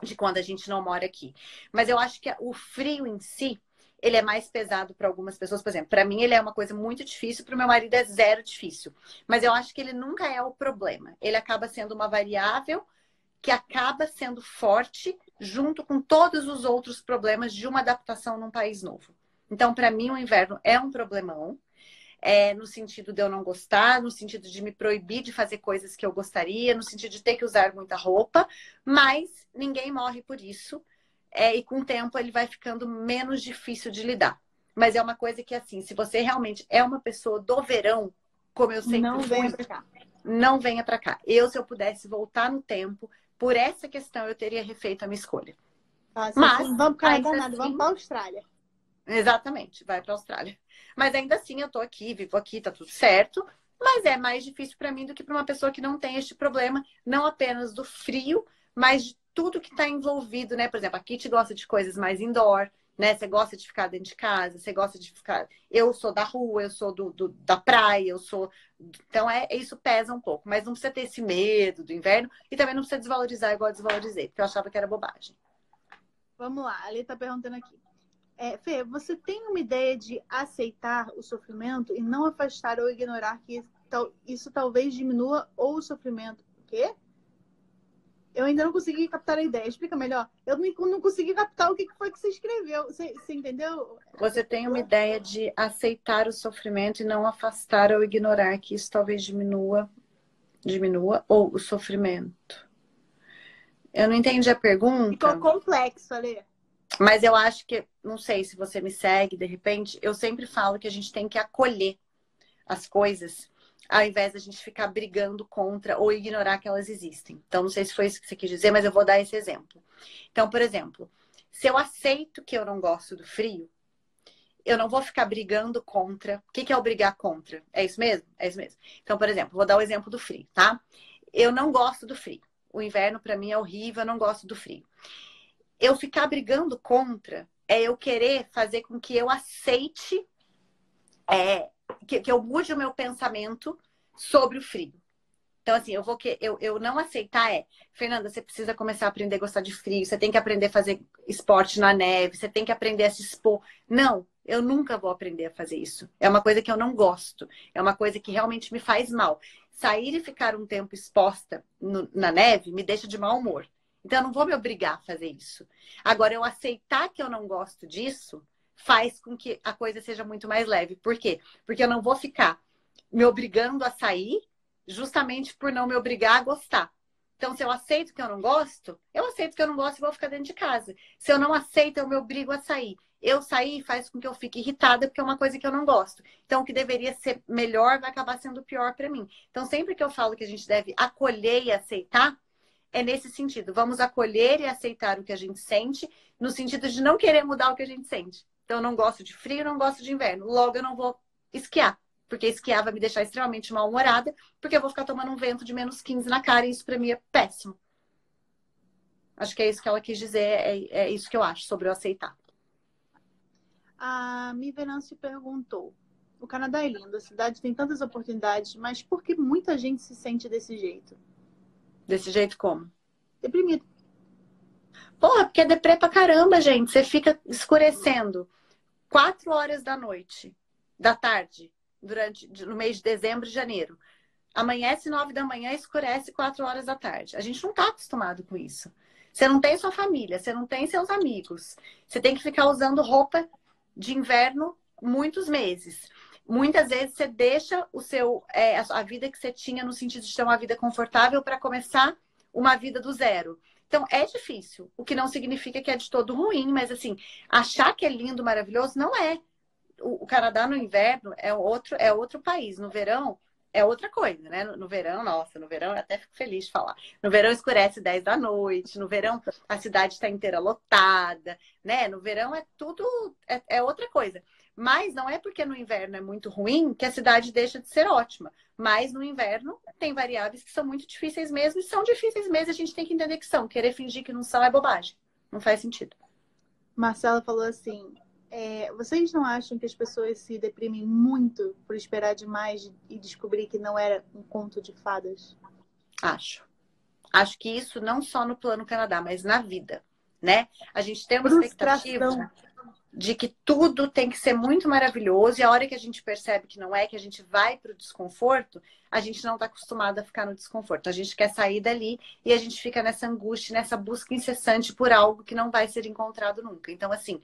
de quando a gente não mora aqui. Mas eu acho que o frio em si, ele é mais pesado para algumas pessoas. Por exemplo, para mim ele é uma coisa muito difícil, para o meu marido é zero difícil. Mas eu acho que ele nunca é o problema. Ele acaba sendo uma variável que acaba sendo forte junto com todos os outros problemas de uma adaptação num país novo. Então, para mim, o inverno é um problemão. No sentido de eu não gostar, no sentido de me proibir de fazer coisas que eu gostaria, no sentido de ter que usar muita roupa, mas ninguém morre por isso. E com o tempo ele vai ficando menos difícil de lidar. Mas é uma coisa que, assim, se você realmente é uma pessoa do verão, como eu sempre não fui, venha pra cá. Não venha pra cá. Se eu pudesse voltar no tempo, por essa questão, eu teria refeito a minha escolha. Mas, Mas, assim, vamos para Canadá, nada, assim, vamos para Austrália. Exatamente, vai para a Austrália. Mas ainda assim, eu tô aqui, vivo aqui, tá tudo certo. Mas é mais difícil para mim do que para uma pessoa que não tem este problema, não apenas do frio, mas de tudo que está envolvido, né? Por exemplo, a Kitty gosta de coisas mais indoor, né? Você gosta de ficar dentro de casa, você gosta de ficar. Eu sou da rua, eu sou da praia, eu sou. Então, isso pesa um pouco, mas não precisa ter esse medo do inverno e também não precisa desvalorizar igual eu desvalorizei, porque eu achava que era bobagem. Vamos lá, a Lê tá perguntando aqui. Fê, você tem uma ideia de aceitar o sofrimento e não afastar ou ignorar que isso talvez diminua ou o sofrimento? O quê? Eu ainda não consegui captar a ideia. Explica melhor. Eu não consegui captar o que foi que você escreveu. Você entendeu? Você tem uma ideia de aceitar o sofrimento e não afastar ou ignorar que isso talvez diminua ou o sofrimento. Eu não entendi a pergunta. Ficou complexo, Ale. Mas eu acho que, não sei se você me segue, de repente, eu sempre falo que a gente tem que acolher as coisas, ao invés da gente ficar brigando contra ou ignorar que elas existem. Então, não sei se foi isso que você quis dizer, mas eu vou dar esse exemplo. Então, por exemplo, se eu aceito que eu não gosto do frio, eu não vou ficar brigando contra. O que é o brigar contra? É isso mesmo? É isso mesmo. Então, por exemplo, vou dar o exemplo do frio, tá? Eu não gosto do frio. O inverno, para mim, é horrível, eu não gosto do frio. Eu ficar brigando contra é eu querer fazer com que eu aceite, que eu mude o meu pensamento sobre o frio. Então, assim, eu não aceitar Fernanda, você precisa começar a aprender a gostar de frio, você tem que aprender a fazer esporte na neve, você tem que aprender a se expor. Não, eu nunca vou aprender a fazer isso. É uma coisa que eu não gosto. É uma coisa que realmente me faz mal. Sair e ficar um tempo exposta na neve me deixa de mau humor. Então, eu não vou me obrigar a fazer isso. Agora, eu aceitar que eu não gosto disso faz com que a coisa seja muito mais leve. Por quê? Porque eu não vou ficar me obrigando a sair justamente por não me obrigar a gostar. Então, se eu aceito que eu não gosto, eu aceito que eu não gosto e vou ficar dentro de casa. Se eu não aceito, eu me obrigo a sair. Eu sair faz com que eu fique irritada, porque é uma coisa que eu não gosto. Então, o que deveria ser melhor vai acabar sendo pior para mim. Então, sempre que eu falo que a gente deve acolher e aceitar, é nesse sentido. Vamos acolher e aceitar o que a gente sente, no sentido de não querer mudar o que a gente sente. Então, eu não gosto de frio, não gosto de inverno. Logo, eu não vou esquiar. Porque esquiar vai me deixar extremamente mal-humorada, porque eu vou ficar tomando um vento de -15 na cara e isso pra mim é péssimo. Acho que é isso que ela quis dizer, é isso que eu acho sobre eu aceitar. A Mi Venâncio perguntou: o Canadá é lindo, a cidade tem tantas oportunidades, mas por que muita gente se sente desse jeito? Desse jeito como? Deprimido. Porra, porque é deprê pra caramba, gente. Você fica escurecendo 4 horas da tarde, no mês de dezembro e janeiro. Amanhece 9 da manhã, escurece 4 horas da tarde. A gente não tá acostumado com isso. Você não tem sua família, você não tem seus amigos. Você tem que ficar usando roupa de inverno muitos meses. Muitas vezes você deixa a vida que você tinha no sentido de ter uma vida confortável para começar uma vida do zero. Então é difícil, o que não significa que é de todo ruim, mas assim, achar que é lindo, maravilhoso, não é. O Canadá no inverno é outro país. No verão é outra coisa, né? No verão, nossa, no verão eu até fico feliz de falar. No verão escurece 10 da noite, no verão a cidade está inteira lotada, né? No verão é tudo, é outra coisa. Mas não é porque no inverno é muito ruim que a cidade deixa de ser ótima. Mas no inverno tem variáveis que são muito difíceis mesmo, e são difíceis mesmo, a gente tem que entender que são. Querer fingir que não são é bobagem. Não faz sentido. Marcela falou assim: vocês não acham que as pessoas se deprimem muito por esperar demais e descobrir que não era um conto de fadas? Acho. Acho que isso não só no plano Canadá, mas na vida, né? A gente tem uma Frustração. expectativa de que tudo tem que ser muito maravilhoso, e a hora que a gente percebe que não é, que a gente vai para o desconforto, a gente não está acostumado a ficar no desconforto. A gente quer sair dali e a gente fica nessa angústia, nessa busca incessante por algo que não vai ser encontrado nunca. Então, assim,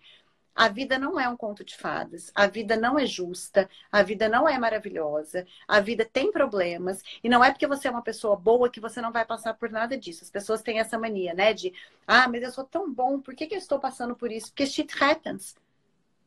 a vida não é um conto de fadas, a vida não é justa, a vida não é maravilhosa, a vida tem problemas, e não é porque você é uma pessoa boa que você não vai passar por nada disso. As pessoas têm essa mania, né, de, mas eu sou tão bom, por que eu estou passando por isso? Porque shit happens.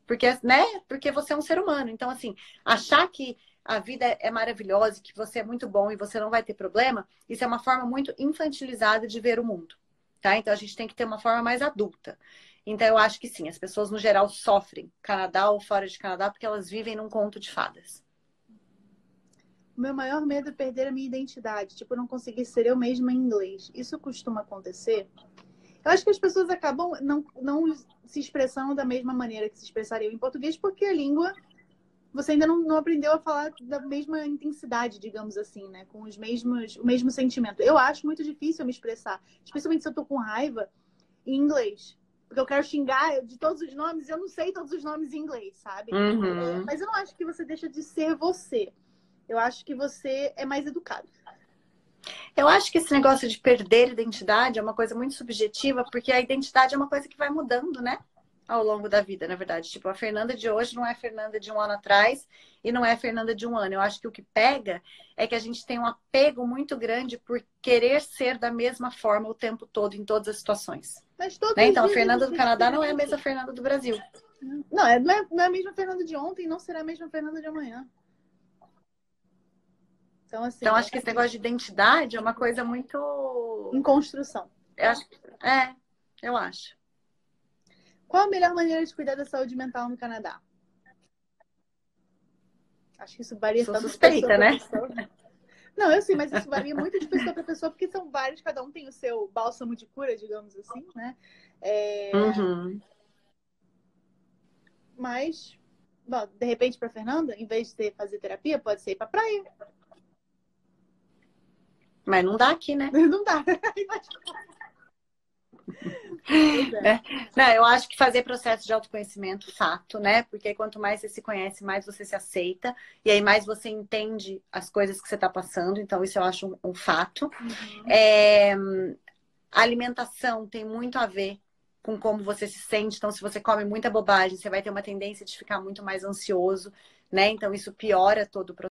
Porque, né? Porque você é um ser humano. Então, assim, achar que a vida é maravilhosa, que você é muito bom e você não vai ter problema, isso é uma forma muito infantilizada de ver o mundo, tá? Então, a gente tem que ter uma forma mais adulta. Então, eu acho que sim, as pessoas no geral sofrem, Canadá ou fora de Canadá, porque elas vivem num conto de fadas. O meu maior medo é perder a minha identidade, tipo, não conseguir ser eu mesma em inglês. Isso costuma acontecer? Eu acho que as pessoas acabam não se expressando da mesma maneira que se expressariam em português, porque a língua você ainda não aprendeu a falar da mesma intensidade, digamos assim, né? Com o mesmo sentimento. Eu acho muito difícil eu me expressar, especialmente se eu tô com raiva em inglês. Porque eu quero xingar de todos os nomes, eu não sei todos os nomes em inglês, sabe? Uhum. Mas eu não acho que você deixa de ser você. Eu acho que você é mais educado. Eu acho que esse negócio de perder identidade é uma coisa muito subjetiva, porque a identidade é uma coisa que vai mudando, né? Ao longo da vida, na verdade. Tipo, a Fernanda de hoje não é a Fernanda de um ano atrás e não é a Fernanda de um ano. Eu acho que o que pega é que a gente tem um apego muito grande por querer ser da mesma forma o tempo todo, em todas as situações. Mas todos Né? os Então, a dias vai Fernanda do ser Canadá não é a diferente. mesma Fernanda do Brasil. Não é a mesma Fernanda de ontem, não será a mesma Fernanda de amanhã. Então, Então, assim, acho que esse negócio de identidade é uma coisa muito. em construção. Eu acho... eu acho. Qual a melhor maneira de cuidar da saúde mental no Canadá? Acho que isso varia Sou tanto de pessoa suspeita, para né? pessoa. Não, eu sei, mas isso varia muito de pessoa para pessoa, porque são vários, cada um tem o seu bálsamo de cura, digamos assim, né? Uhum. Mas, bom, de repente, para Fernanda, em vez de fazer terapia, pode ser ir para praia. Mas não dá aqui, né? Não dá. Não, eu acho que fazer processo de autoconhecimento, fato, né? Porque quanto mais você se conhece, mais você se aceita. E aí mais você entende as coisas que você está passando. Então, isso eu acho um fato. A alimentação tem muito a ver com como você se sente. Então, se você come muita bobagem, você vai ter uma tendência de ficar muito mais ansioso, né? Então, isso piora todo o processo.